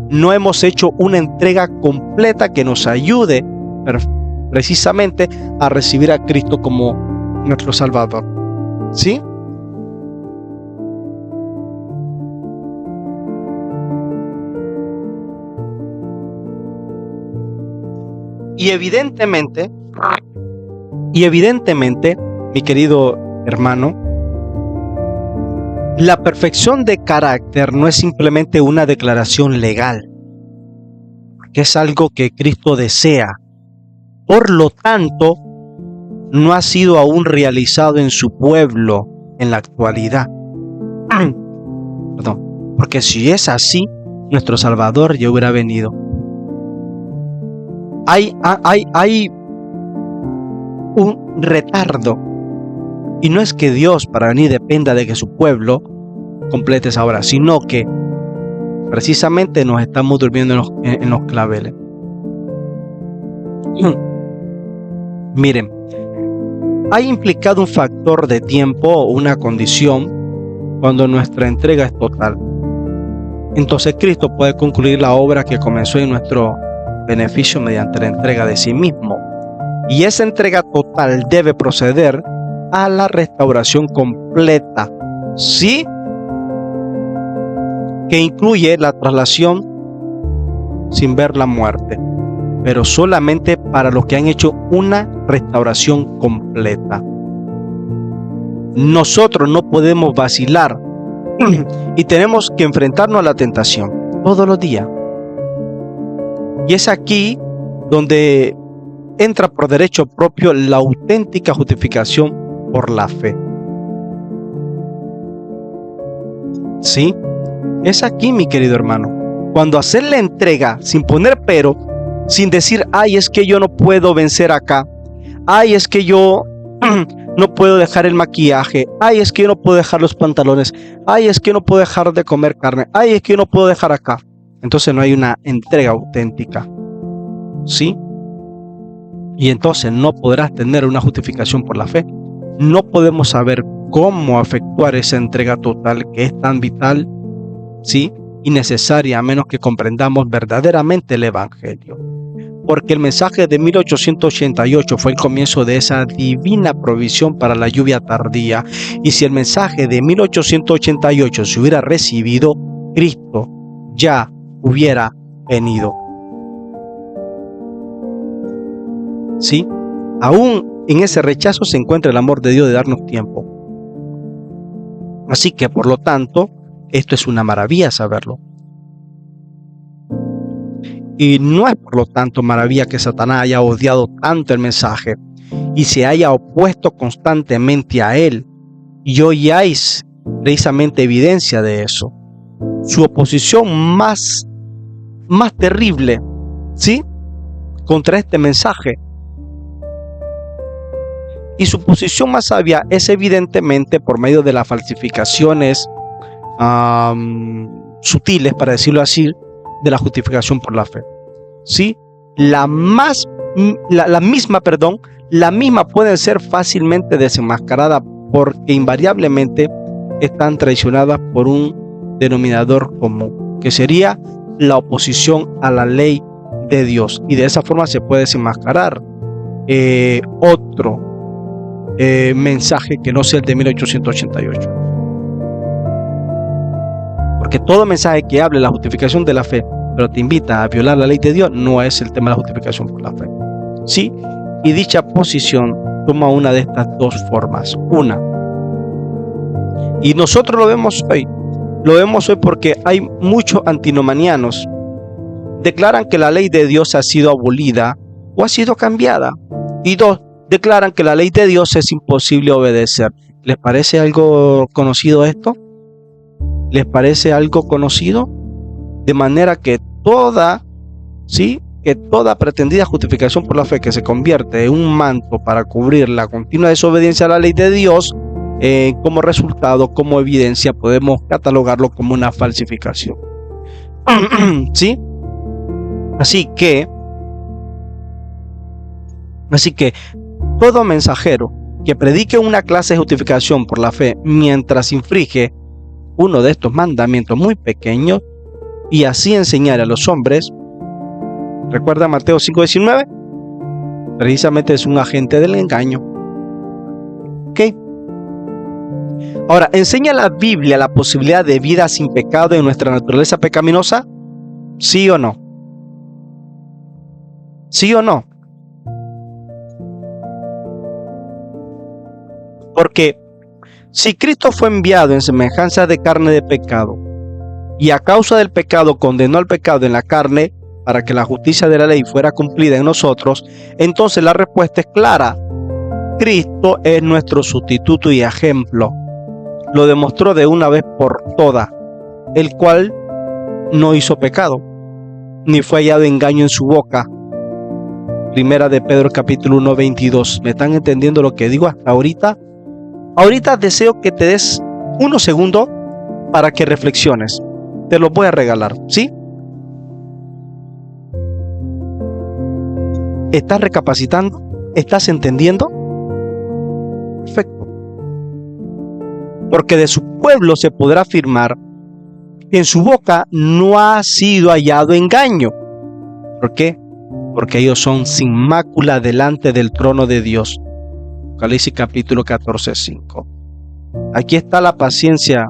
No hemos hecho una entrega completa que nos ayude precisamente a recibir a Cristo como nuestro Salvador. ¿Sí? Y evidentemente, mi querido hermano, la perfección de carácter no es simplemente una declaración legal, que es algo que Cristo desea. Por lo tanto, no ha sido aún realizado en su pueblo en la actualidad. Perdón, porque si es así, nuestro Salvador ya hubiera venido. Hay un retardo, y no es que Dios para venir dependa de que su pueblo complete esa obra, sino que precisamente nos estamos durmiendo en los claveles. Miren, hay implicado un factor de tiempo o una condición cuando nuestra entrega es total. Entonces Cristo puede concluir la obra que comenzó en nuestro beneficio mediante la entrega de sí mismo. Y esa entrega total debe proceder a la restauración completa, ¿sí? Que incluye la traslación sin ver la muerte, pero solamente para los que han hecho una restauración completa. Nosotros no podemos vacilar y tenemos que enfrentarnos a la tentación todos los días. Y es aquí donde entra por derecho propio la auténtica justificación por la fe. ¿Sí? Es aquí, mi querido hermano, cuando hacer la entrega sin poner pero, sin decir, ay, es que yo no puedo vencer acá, ay, es que yo no puedo dejar el maquillaje, ay, es que yo no puedo dejar los pantalones, ay, es que yo no puedo dejar de comer carne, ay, es que yo no puedo dejar acá. Entonces no hay una entrega auténtica, ¿sí? Y entonces no podrás tener una justificación por la fe. No podemos saber cómo efectuar esa entrega total que es tan vital, ¿sí? Y necesaria, a menos que comprendamos verdaderamente el Evangelio. Porque el mensaje de 1888 fue el comienzo de esa divina provisión para la lluvia tardía. Y si el mensaje de 1888 se hubiera recibido, Cristo ya hubiera venido. ¿Sí? Aún en ese rechazo se encuentra el amor de Dios de darnos tiempo. Así que, por lo tanto, esto es una maravilla saberlo. Y no es por lo tanto maravilla que Satanás haya odiado tanto el mensaje y se haya opuesto constantemente a él. Y hoy hay precisamente evidencia de eso. Su oposición más terrible, ¿sí?, contra este mensaje. Y su posición más sabia es evidentemente por medio de las falsificaciones sutiles, para decirlo así, de la justificación por la fe. ¿Sí? La misma pueden ser fácilmente desenmascaradas porque invariablemente están traicionadas por un denominador común, que sería la oposición a la ley de Dios. Y de esa forma se puede desenmascarar otro mensaje que no sea el de 1888. Porque todo mensaje que hable de la justificación de la fe, pero te invita a violar la ley de Dios, no es el tema de la justificación por la fe. Sí, y dicha posición toma una de estas dos formas. Una, y nosotros lo vemos hoy porque hay muchos antinomanianos. Declaran que la ley de Dios ha sido abolida o ha sido cambiada. Y dos, declaran que la ley de Dios es imposible obedecer. ¿Les parece algo conocido esto? ¿Les parece algo conocido? De manera que toda, ¿sí?, que toda pretendida justificación por la fe que se convierte en un manto para cubrir la continua desobediencia a la ley de Dios, como resultado, como evidencia, podemos catalogarlo como una falsificación. ¿Sí? Así que todo mensajero que predique una clase de justificación por la fe mientras infringe uno de estos mandamientos muy pequeños y así enseñar a los hombres, recuerda Mateo 5:19, precisamente es un agente del engaño. ¿Ok? Ahora, ¿enseña la Biblia la posibilidad de vida sin pecado en nuestra naturaleza pecaminosa? ¿Sí o no? ¿Sí o no? Porque si Cristo fue enviado en semejanza de carne de pecado y a causa del pecado condenó al pecado en la carne para que la justicia de la ley fuera cumplida en nosotros, entonces la respuesta es clara. Cristo es nuestro sustituto y ejemplo. Lo demostró de una vez por todas, el cual no hizo pecado, ni fue hallado engaño en su boca. Primera de Pedro capítulo 1, 22. ¿Me están entendiendo lo que digo hasta ahorita? Ahorita deseo que te des unos segundos para que reflexiones. Te los voy a regalar, ¿sí? ¿Estás recapacitando? ¿Estás entendiendo? Perfecto. Porque de su pueblo se podrá afirmar que en su boca no ha sido hallado engaño. ¿Por qué? Porque ellos son sin mácula delante del trono de Dios. Apocalipsis capítulo 14:5. Aquí está la paciencia,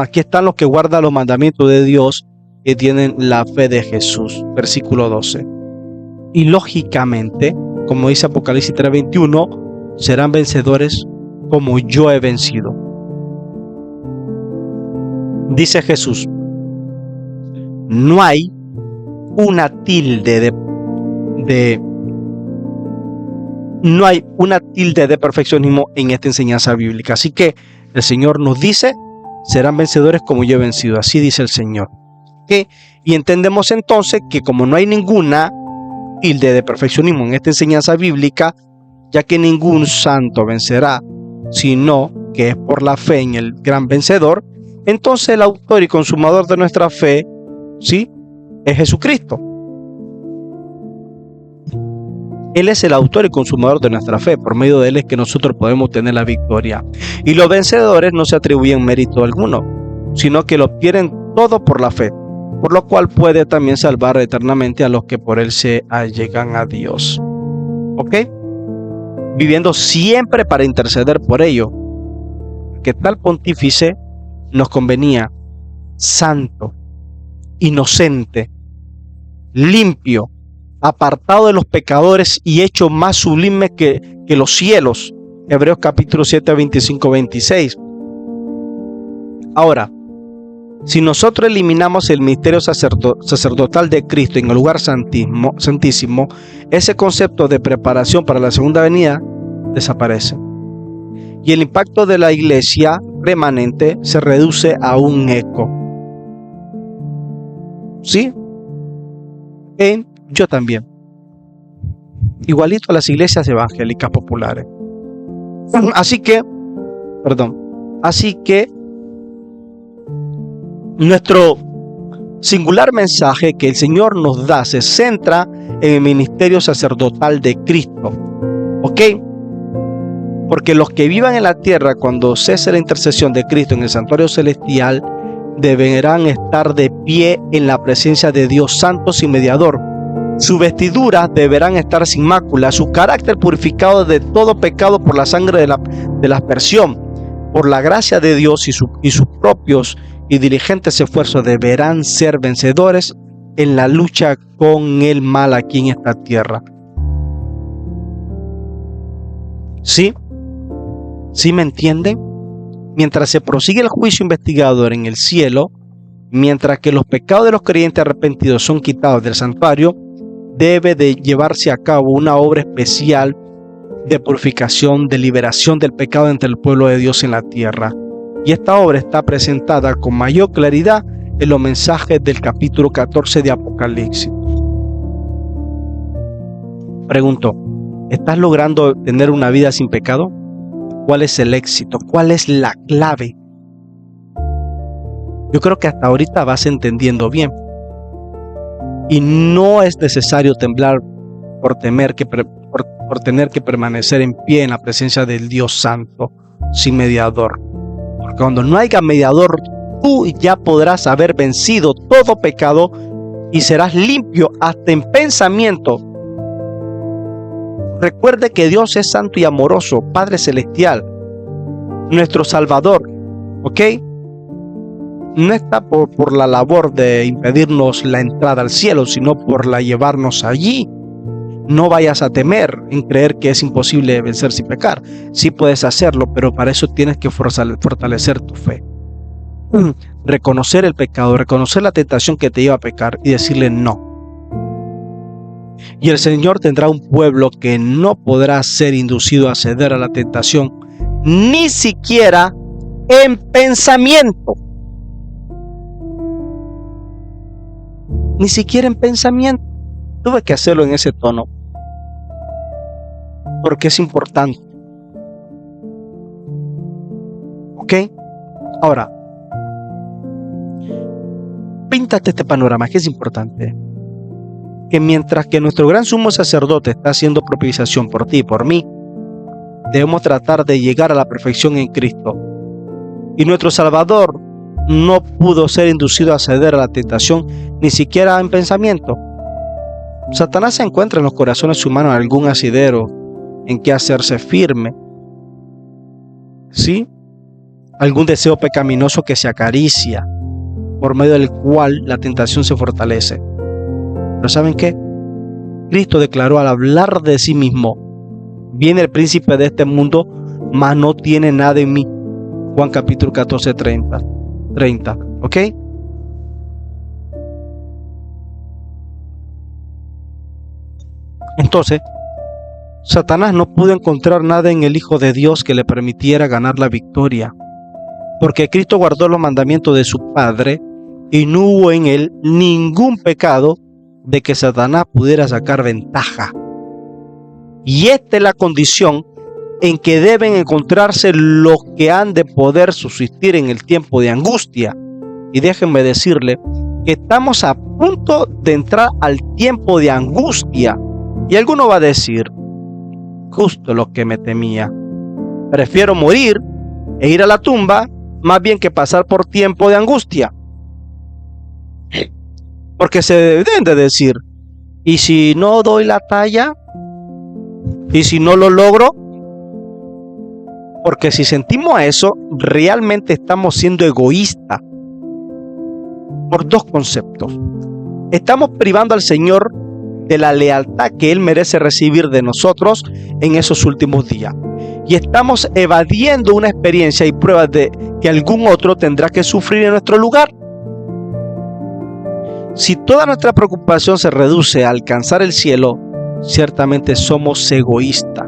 aquí están los que guardan los mandamientos de Dios y tienen la fe de Jesús. Versículo 12. Y lógicamente, como dice Apocalipsis 3:21, serán vencedores como yo he vencido. Dice Jesús, no hay una tilde no hay una tilde de perfeccionismo en esta enseñanza bíblica. Así que el Señor nos dice, serán vencedores como yo he vencido. Así dice el Señor. ¿Okay? Y entendemos entonces que como no hay ninguna tilde de perfeccionismo en esta enseñanza bíblica, ya que ningún santo vencerá, sino que es por la fe en el gran vencedor, entonces el autor y consumador de nuestra fe, ¿sí?, es Jesucristo. Él es el autor y consumador de nuestra fe. Por medio de Él es que nosotros podemos tener la victoria. Y los vencedores no se atribuyen mérito alguno, sino que lo obtienen todo por la fe, por lo cual puede también salvar eternamente a los que por Él se allegan a Dios. ¿Ok? Viviendo siempre para interceder por ello. Que tal pontífice nos convenía santo, inocente, limpio, apartado de los pecadores y hecho más sublime que los cielos. Hebreos capítulo 7, 25, 26. Ahora, si nosotros eliminamos el misterio sacerdotal de Cristo en el lugar santísimo, ese concepto de preparación para la segunda venida desaparece. Y el impacto de la iglesia remanente se reduce a un eco. ¿Sí? Yo también. Igualito a las iglesias evangélicas populares. Así que nuestro singular mensaje que el Señor nos da se centra en el ministerio sacerdotal de Cristo. ¿Ok? Porque los que vivan en la tierra cuando cese la intercesión de Cristo en el santuario celestial deberán estar de pie en la presencia de Dios santo sin mediador. Sus vestiduras deberán estar sin mácula, su carácter purificado de todo pecado por la sangre de la aspersión. Por la gracia de Dios y sus propios y diligentes esfuerzos deberán ser vencedores en la lucha con el mal aquí en esta tierra. ¿Sí? ¿Sí me entienden? Mientras se prosigue el juicio investigador en el cielo, mientras que los pecados de los creyentes arrepentidos son quitados del santuario, debe de llevarse a cabo una obra especial de purificación, de liberación del pecado entre el pueblo de Dios en la tierra. Y esta obra está presentada con mayor claridad en los mensajes del capítulo 14 de Apocalipsis. Pregunto, ¿estás logrando tener una vida sin pecado? ¿Cuál es el éxito? ¿Cuál es la clave? Yo creo que hasta ahorita vas entendiendo bien. Y no es necesario temblar por tener que permanecer en pie en la presencia del Dios Santo sin mediador. Porque cuando no haya mediador, tú ya podrás haber vencido todo pecado y serás limpio hasta en pensamiento. Recuerde que Dios es santo y amoroso, Padre Celestial, nuestro Salvador, ¿ok? No está por la labor de impedirnos la entrada al cielo, sino por la llevarnos allí. No vayas a temer en creer que es imposible vencer sin pecar. Sí puedes hacerlo, pero para eso tienes que fortalecer tu fe. Reconocer el pecado, reconocer la tentación que te lleva a pecar y decirle no. Y el Señor tendrá un pueblo que no podrá ser inducido a ceder a la tentación, ni siquiera en pensamiento. Ni siquiera en pensamiento. Tuve que hacerlo en ese tono, porque es importante. ¿Ok? Ahora, píntate este panorama que es importante. Que mientras que nuestro gran sumo sacerdote está haciendo propiciación por ti y por mí, debemos tratar de llegar a la perfección en Cristo. Y nuestro Salvador no pudo ser inducido a ceder a la tentación, ni siquiera en pensamiento. Satanás se encuentra en los corazones humanos algún asidero en que hacerse firme, ¿sí? Algún deseo pecaminoso que se acaricia, por medio del cual la tentación se fortalece. Pero ¿saben qué? Cristo declaró al hablar de sí mismo: viene el príncipe de este mundo, mas no tiene nada en mí. Juan capítulo 14, 30, ¿ok? Entonces, Satanás no pudo encontrar nada en el Hijo de Dios que le permitiera ganar la victoria, porque Cristo guardó los mandamientos de su Padre y no hubo en él ningún pecado de que Satanás pudiera sacar ventaja. Y esta es la condición en que deben encontrarse los que han de poder subsistir en el tiempo de angustia. Y déjenme decirle que estamos a punto de entrar al tiempo de angustia. Y alguno va a decir: justo lo que me temía. Prefiero morir e ir a la tumba más bien que pasar por tiempo de angustia. Porque se deben de decir: ¿y si no doy la talla? ¿Y si no lo logro? Porque si sentimos eso, realmente estamos siendo egoístas por dos conceptos. Estamos privando al Señor de la lealtad que Él merece recibir de nosotros en esos últimos días. Y estamos evadiendo una experiencia y pruebas de que algún otro tendrá que sufrir en nuestro lugar. Si toda nuestra preocupación se reduce a alcanzar el cielo, ciertamente somos egoístas.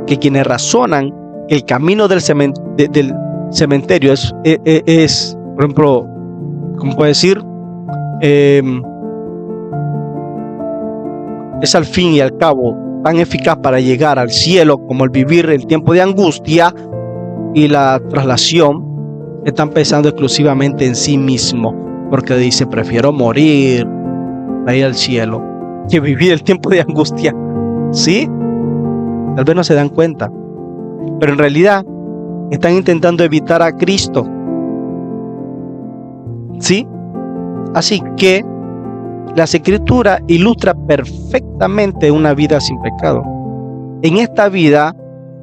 Que quienes razonan que el camino del cementerio es, por ejemplo, ¿cómo puedo decir? Es al fin y al cabo tan eficaz para llegar al cielo como el vivir el tiempo de angustia y la traslación. Están pensando exclusivamente en sí mismo, porque dice: prefiero morir para ir al cielo que vivir el tiempo de angustia. ¿Sí? Tal vez no se dan cuenta, pero en realidad están intentando evitar a Cristo. ¿Sí? Así que las Escrituras ilustran perfectamente una vida sin pecado. En esta vida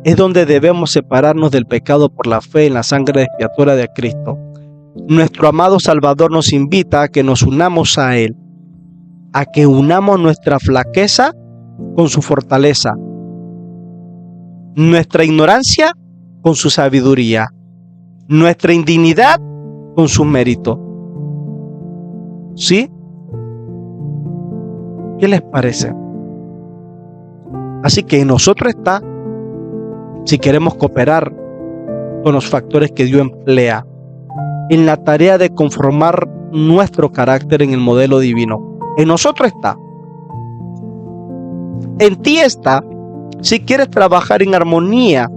es donde debemos separarnos del pecado por la fe en la sangre expiatoria de Cristo. Nuestro amado Salvador nos invita a que nos unamos a Él, a que unamos nuestra flaqueza con su fortaleza, nuestra ignorancia con su sabiduría, nuestra indignidad con su mérito. ¿Sí? ¿Qué les parece? Así que en nosotros está, si queremos cooperar con los factores que Dios emplea en la tarea de conformar nuestro carácter en el modelo divino. En nosotros está. En ti está, si quieres trabajar en armonía,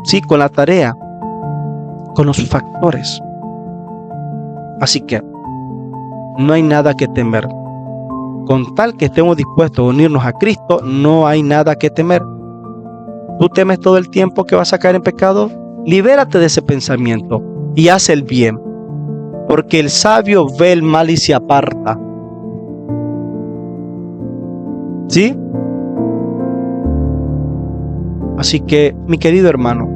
sí, con la tarea, con los factores. Así que no hay nada que temer. Con tal que estemos dispuestos a unirnos a Cristo, no hay nada que temer. ¿Tú temes todo el tiempo que vas a caer en pecado? Libérate de ese pensamiento y haz el bien, porque el sabio ve el mal y se aparta. ¿Sí? Así que, mi querido hermano,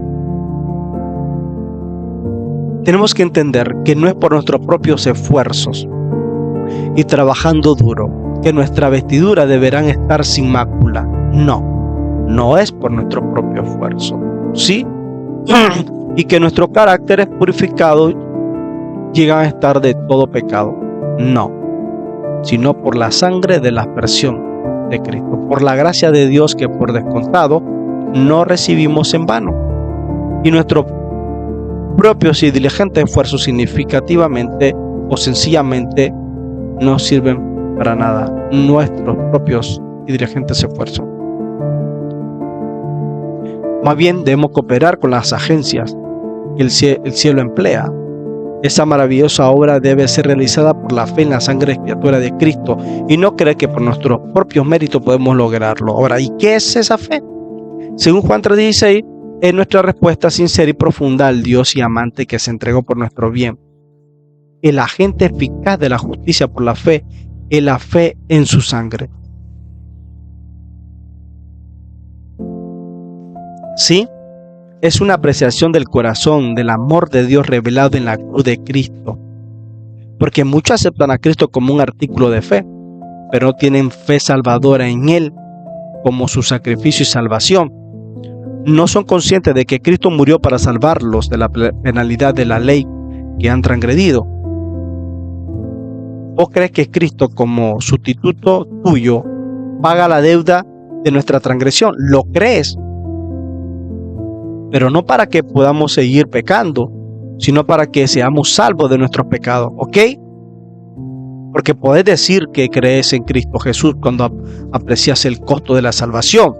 tenemos que entender que no es por nuestros propios esfuerzos y trabajando duro que nuestra vestidura deberán estar sin mácula. No es por nuestro propio esfuerzo, ¿sí? Y que nuestro carácter es purificado, llegan a estar de todo pecado. No, sino por la sangre de la aspersión de Cristo, por la gracia de Dios que por descontado no recibimos en vano. Y nuestros propios y diligentes esfuerzos significativamente o sencillamente no sirven para nada. Nuestros propios y diligentes esfuerzos. Más bien debemos cooperar con las agencias que el cielo emplea. Esa maravillosa obra debe ser realizada por la fe en la sangre expiatoria de Cristo y no creer que por nuestros propios méritos podemos lograrlo. Ahora, ¿y qué es esa fe? Según Juan 3:16, es nuestra respuesta sincera y profunda al Dios y amante que se entregó por nuestro bien. El agente eficaz de la justicia por la fe es la fe en su sangre. ¿Sí? Es una apreciación del corazón, del amor de Dios revelado en la cruz de Cristo. Porque muchos aceptan a Cristo como un artículo de fe, pero no tienen fe salvadora en Él como su sacrificio y salvación. No son conscientes de que Cristo murió para salvarlos de la penalidad de la ley que han transgredido. ¿O crees que Cristo como sustituto tuyo paga la deuda de nuestra transgresión? ¿Lo crees? Pero no para que podamos seguir pecando, sino para que seamos salvos de nuestros pecados, ¿ok? Porque podés decir que crees en Cristo Jesús cuando aprecias el costo de la salvación.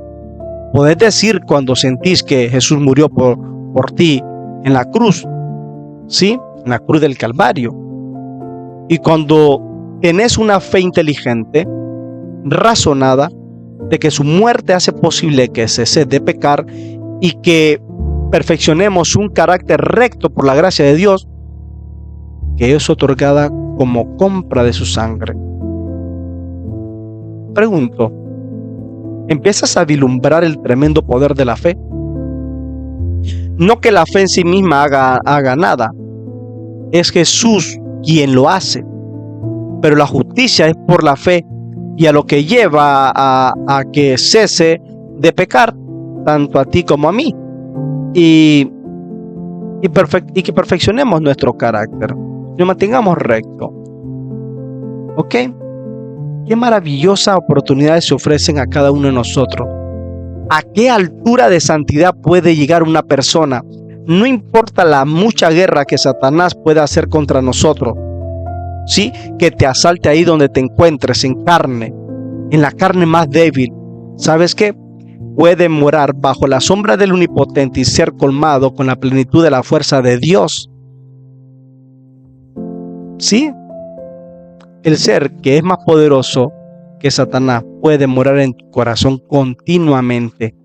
Podés decir cuando sentís que Jesús murió por ti en la cruz, ¿sí? En la cruz del Calvario. Y cuando tenés una fe inteligente, razonada, de que su muerte hace posible que cese de pecar y que perfeccionemos un carácter recto por la gracia de Dios, que es otorgada como compra de su sangre. Pregunto, ¿empiezas a vislumbrar el tremendo poder de la fe? No que la fe en sí misma haga nada, es Jesús quien lo hace, pero la justicia es por la fe y a lo que lleva a que cese de pecar, tanto a ti como a mí. Y que perfeccionemos nuestro carácter, nos mantengamos recto. ¿Ok? Qué maravillosas oportunidades se ofrecen a cada uno de nosotros. ¿A qué altura de santidad puede llegar una persona? No importa la mucha guerra que Satanás pueda hacer contra nosotros, ¿sí? Que te asalte ahí donde te encuentres, en carne, en la carne más débil. ¿Sabes qué? Puede morar bajo la sombra del Omnipotente y ser colmado con la plenitud de la fuerza de Dios. ¿Sí? El ser que es más poderoso que Satanás puede morar en tu corazón continuamente.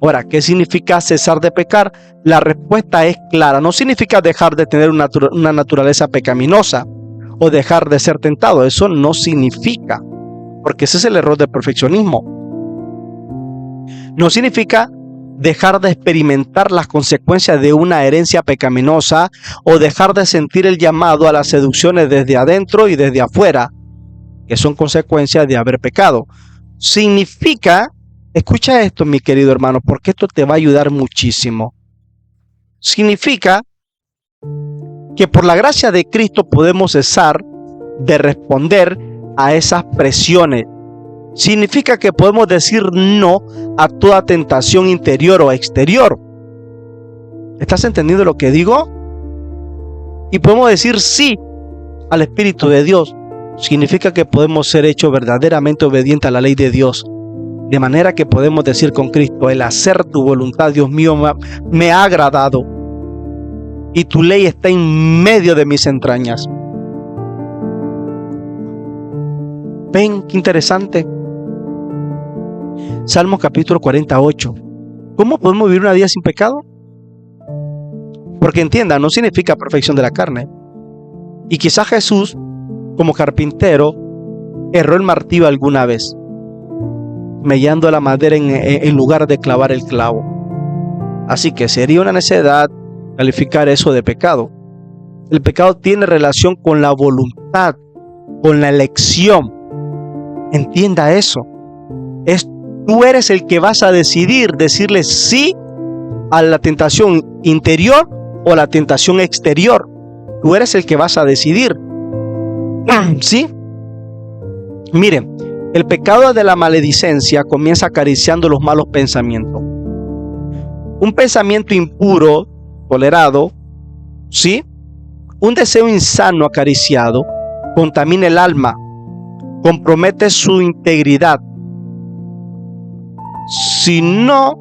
Ahora, ¿qué significa cesar de pecar? La respuesta es clara. No significa dejar de tener una naturaleza pecaminosa o dejar de ser tentado. Eso no significa, porque ese es el error del perfeccionismo. No significa dejar de experimentar las consecuencias de una herencia pecaminosa o dejar de sentir el llamado a las seducciones desde adentro y desde afuera, que son consecuencias de haber pecado. Significa, escucha esto, mi querido hermano, porque esto te va a ayudar muchísimo. Significa que por la gracia de Cristo podemos cesar de responder a esas presiones. Significa que podemos decir no a toda tentación interior o exterior. ¿Estás entendiendo lo que digo? Y podemos decir sí al Espíritu de Dios. Significa que podemos ser hechos verdaderamente obedientes a la ley de Dios De manera que podemos decir con Cristo: el hacer tu voluntad, Dios mío, me ha agradado, y tu ley está en medio de mis entrañas. ¿Ven qué interesante? Salmo capítulo 48. ¿Cómo podemos vivir una vida sin pecado? Porque entiendan, no significa perfección de la carne. Y quizás Jesús, como carpintero, erró el martillo alguna vez, mellando la madera en lugar de clavar el clavo. Así que sería una necedad calificar eso de pecado. El pecado tiene relación con la voluntad, con la elección. Entienda eso. Tú eres el que vas a decidir decirle sí a la tentación interior o a la tentación exterior. Tú eres el que vas a decidir. ¿Sí? Miren, el pecado de la maledicencia comienza acariciando los malos pensamientos. Un pensamiento impuro, tolerado, ¿sí? Un deseo insano acariciado contamina el alma, compromete su integridad. Si no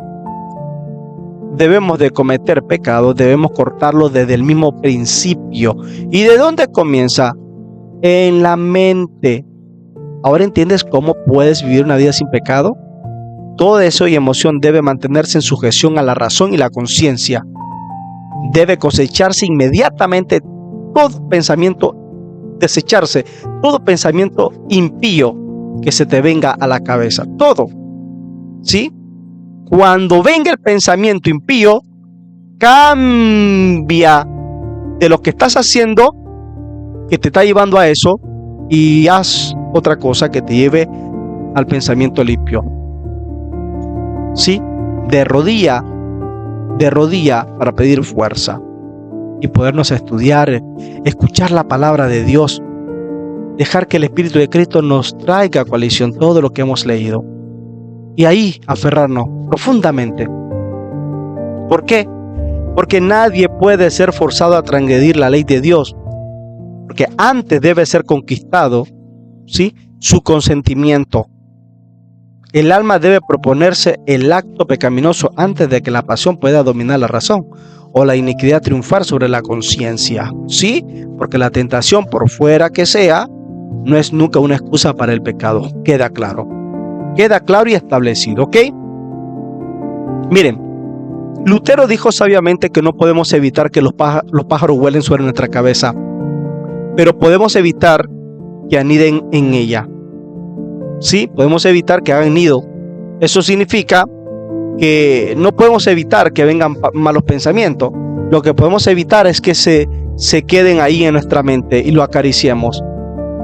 debemos de cometer pecados, debemos cortarlo desde el mismo principio. ¿Y de dónde comienza? En la mente. ¿Ahora entiendes cómo puedes vivir una vida sin pecado? Todo deseo y emoción debe mantenerse en sujeción a la razón y la conciencia. Debe cosecharse inmediatamente todo pensamiento, desecharse todo pensamiento impío que se te venga a la cabeza. Todo. ¿Sí? Cuando venga el pensamiento impío, cambia de lo que estás haciendo, que te está llevando a eso, y haz otra cosa que te lleve al pensamiento limpio. ¿Sí? De rodilla para pedir fuerza y podernos estudiar, escuchar la palabra de Dios, dejar que el Espíritu de Cristo nos traiga a coalición todo lo que hemos leído. Y ahí aferrarnos profundamente. ¿Por qué? Porque nadie puede ser forzado a transgredir la ley de Dios. Porque antes debe ser conquistado, ¿sí?, su consentimiento. El alma debe proponerse el acto pecaminoso antes de que la pasión pueda dominar la razón o la iniquidad triunfar sobre la conciencia. ¿Sí? Porque la tentación, por fuera que sea, no es nunca una excusa para el pecado. Queda claro. Queda claro y establecido, ¿ok? Miren, Lutero dijo sabiamente que no podemos evitar que los pájaros vuelen sobre nuestra cabeza, pero podemos evitar que aniden en ella. Sí, podemos evitar que hagan nido. Eso significa que no podemos evitar que vengan malos pensamientos. Lo que podemos evitar es que se queden ahí en nuestra mente y lo acariciemos.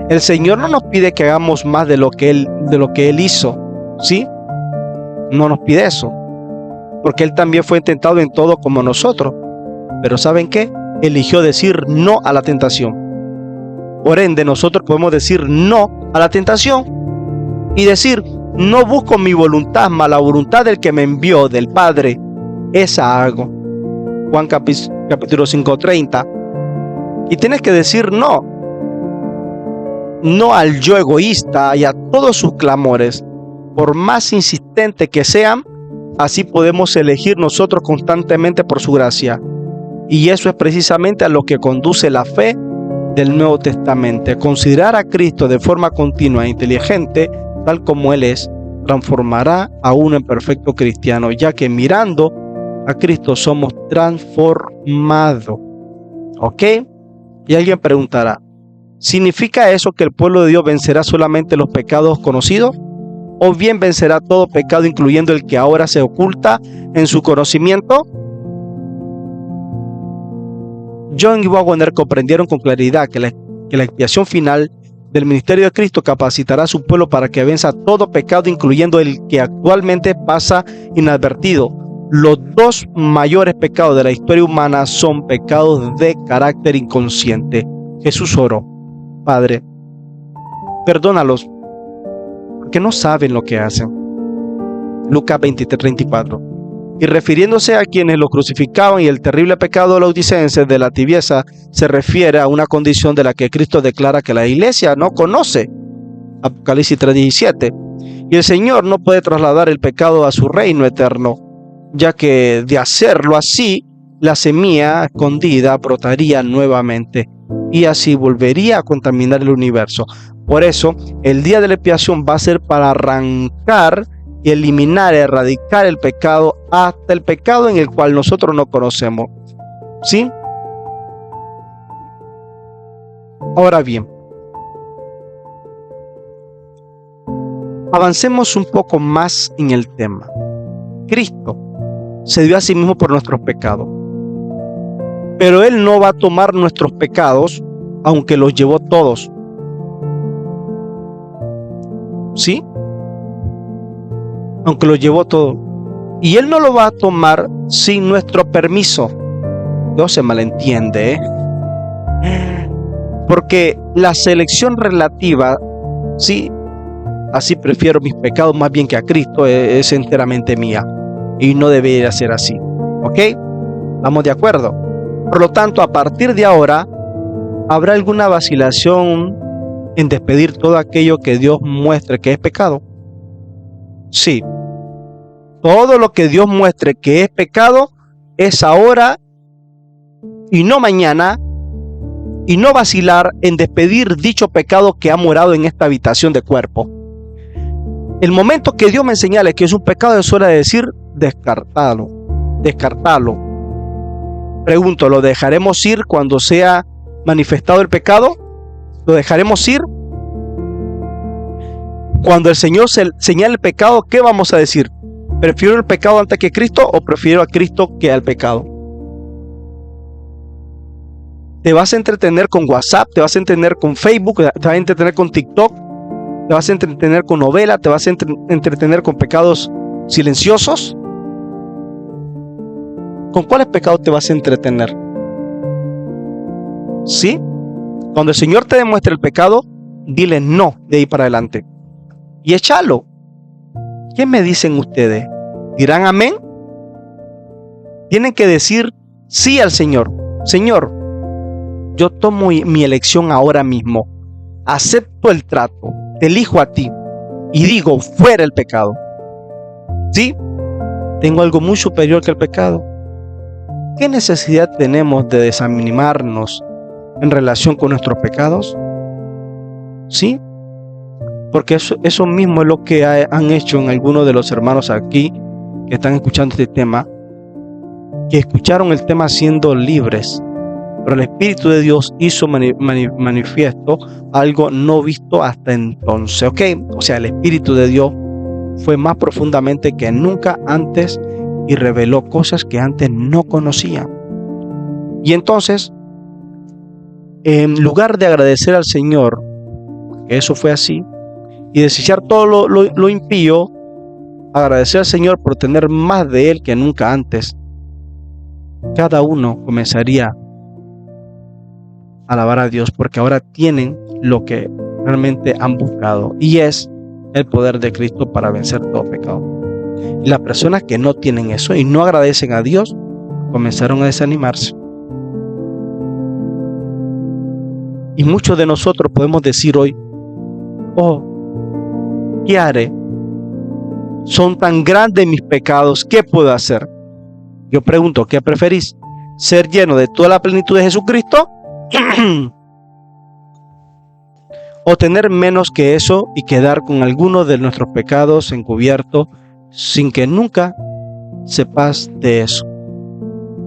El Señor no nos pide que hagamos más de lo que Él hizo, ¿sí? No nos pide eso, porque Él también fue tentado en todo como nosotros. Pero ¿saben qué? Eligió decir no a la tentación. Por ende, nosotros podemos decir no a la tentación y decir: no busco mi voluntad, mas la voluntad del que me envió, del Padre, esa hago. Juan capítulo 5:30. Y tienes que decir no al yo egoísta y a todos sus clamores, por más insistentes que sean. Así podemos elegir nosotros constantemente por su gracia. Y eso es precisamente a lo que conduce la fe del Nuevo Testamento. Considerar a Cristo de forma continua e inteligente, tal como Él es, transformará a uno en perfecto cristiano, ya que mirando a Cristo somos transformados. ¿Ok? Y alguien preguntará: ¿significa eso que el pueblo de Dios vencerá solamente los pecados conocidos? ¿O bien vencerá todo pecado, incluyendo el que ahora se oculta en su conocimiento? John y Waggoner comprendieron con claridad que la expiación final del ministerio de Cristo capacitará a su pueblo para que venza todo pecado, incluyendo el que actualmente pasa inadvertido. Los dos mayores pecados de la historia humana son pecados de carácter inconsciente. Jesús oró: Padre, perdónalos, porque no saben lo que hacen. Lucas 23:34. Y refiriéndose a quienes lo crucificaban y el terrible pecado de los odicenses de la tibieza, se refiere a una condición de la que Cristo declara que la iglesia no conoce. Apocalipsis 3:17. Y el Señor no puede trasladar el pecado a su reino eterno, ya que de hacerlo así, la semilla escondida brotaría nuevamente y así volvería a contaminar el universo. Por eso, el día de la expiación va a ser para arrancar y eliminar, erradicar el pecado, hasta el pecado en el cual nosotros no conocemos. ¿Sí? Ahora bien, avancemos un poco más en el tema. Cristo se dio a sí mismo por nuestros pecados, pero Él no va a tomar nuestros pecados, aunque los llevó todos. ¿Sí? Aunque los llevó todo. Y Él no lo va a tomar sin nuestro permiso. No se malentiende, porque la selección relativa, sí, así prefiero mis pecados más bien que a Cristo, es enteramente mía. Y no debería ser así. ¿Ok? ¿Estamos de acuerdo? Por lo tanto, a partir de ahora, ¿habrá alguna vacilación en despedir todo aquello que Dios muestre que es pecado? Sí. Todo lo que Dios muestre que es pecado es ahora y no mañana, y no vacilar en despedir dicho pecado que ha morado en esta habitación de cuerpo. El momento que Dios me señale que es un pecado, es hora de decir, descartalo. Pregunto, ¿lo dejaremos ir cuando sea manifestado el pecado? ¿Lo dejaremos ir? Cuando el Señor señale el pecado, ¿qué vamos a decir? ¿Prefiero el pecado antes que Cristo o prefiero a Cristo que al pecado? ¿Te vas a entretener con WhatsApp? ¿Te vas a entretener con Facebook? ¿Te vas a entretener con TikTok? ¿Te vas a entretener con novela? ¿Te vas a entretener con pecados silenciosos? ¿Con cuáles pecados te vas a entretener? ¿Sí? Cuando el Señor te demuestre el pecado, dile no de ahí para adelante. Y échalo. ¿Qué me dicen ustedes? ¿Dirán amén? Tienen que decir sí al Señor. Señor, yo tomo mi elección ahora mismo. Acepto el trato. Te elijo a ti. Y digo, fuera el pecado. ¿Sí? Tengo algo muy superior que el pecado. ¿Qué necesidad tenemos de desanimarnos en relación con nuestros pecados? ¿Sí? Porque eso mismo es lo que han hecho en algunos de los hermanos aquí que están escuchando este tema, que escucharon el tema siendo libres, pero el Espíritu de Dios hizo manifiesto algo no visto hasta entonces, ¿ok? O sea, el Espíritu de Dios fue más profundamente que nunca antes y reveló cosas que antes no conocían. Y entonces, en lugar de agradecer al Señor que eso fue así, y desechar todo lo impío, agradecer al Señor por tener más de Él que nunca antes, cada uno comenzaría a alabar a Dios, porque ahora tienen lo que realmente han buscado, y es el poder de Cristo para vencer todo pecado. Y las personas que no tienen eso y no agradecen a Dios, comenzaron a desanimarse. Y muchos de nosotros podemos decir hoy, oh, ¿qué haré? Son tan grandes mis pecados, ¿qué puedo hacer? Yo pregunto, ¿qué preferís? ¿Ser lleno de toda la plenitud de Jesucristo? ¿O tener menos que eso y quedar con algunos de nuestros pecados encubiertos sin que nunca sepas de eso?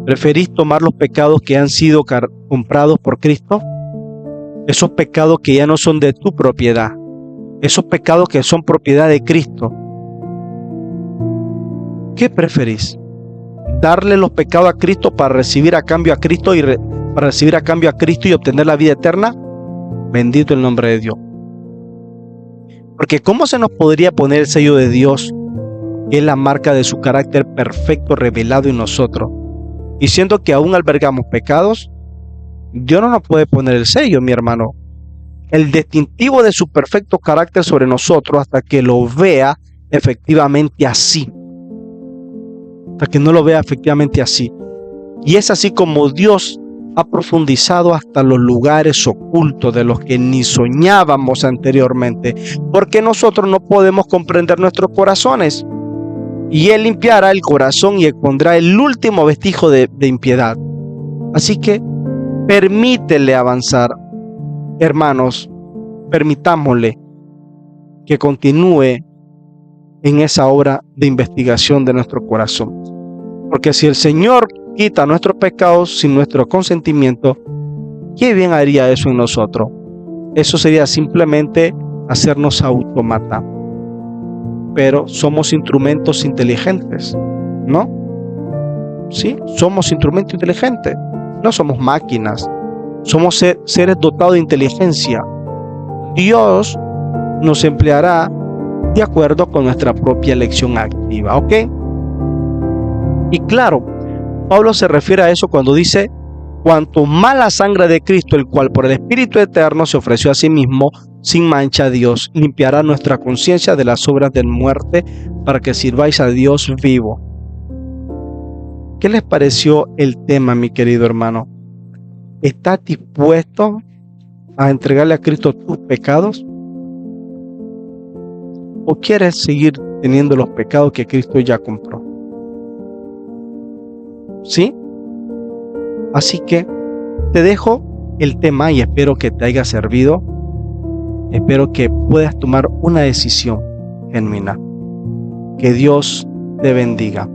¿Preferís tomar los pecados que han sido comprados por Cristo? Esos pecados que ya no son de tu propiedad. Esos pecados que son propiedad de Cristo. ¿Qué preferís? ¿Darle los pecados a Cristo para recibir a cambio a Cristo y obtener la vida eterna? Bendito el nombre de Dios. Porque ¿cómo se nos podría poner el sello de Dios, que es la marca de su carácter perfecto revelado en nosotros? Y siendo que aún albergamos pecados, Dios no nos puede poner el sello, mi hermano. El distintivo de su perfecto carácter sobre nosotros hasta que lo vea efectivamente así. Hasta que no lo vea efectivamente así. Y es así como Dios ha profundizado hasta los lugares ocultos de los que ni soñábamos anteriormente, porque nosotros no podemos comprender nuestros corazones. Y Él limpiará el corazón y pondrá el último vestigio de impiedad. Así que permítele avanzar, hermanos, permitámosle que continúe en esa obra de investigación de nuestro corazón. Porque si el Señor quita nuestros pecados sin nuestro consentimiento, ¿qué bien haría eso en nosotros? Eso sería simplemente hacernos autómata. Pero somos instrumentos inteligentes, ¿no? Sí, somos instrumentos inteligentes. No somos máquinas. Somos seres dotados de inteligencia. Dios nos empleará de acuerdo con nuestra propia elección activa, ¿ok? Y claro, Pablo se refiere a eso cuando dice: cuanto más la sangre de Cristo, el cual por el Espíritu Eterno se ofreció a sí mismo sin mancha a Dios, limpiará nuestra conciencia de las obras de muerte para que sirváis a Dios vivo. ¿Qué les pareció el tema, mi querido hermano? ¿Estás dispuesto a entregarle a Cristo tus pecados? ¿O quieres seguir teniendo los pecados que Cristo ya compró? ¿Sí? Así que te dejo el tema y espero que te haya servido. Espero que puedas tomar una decisión genuina. Que Dios te bendiga.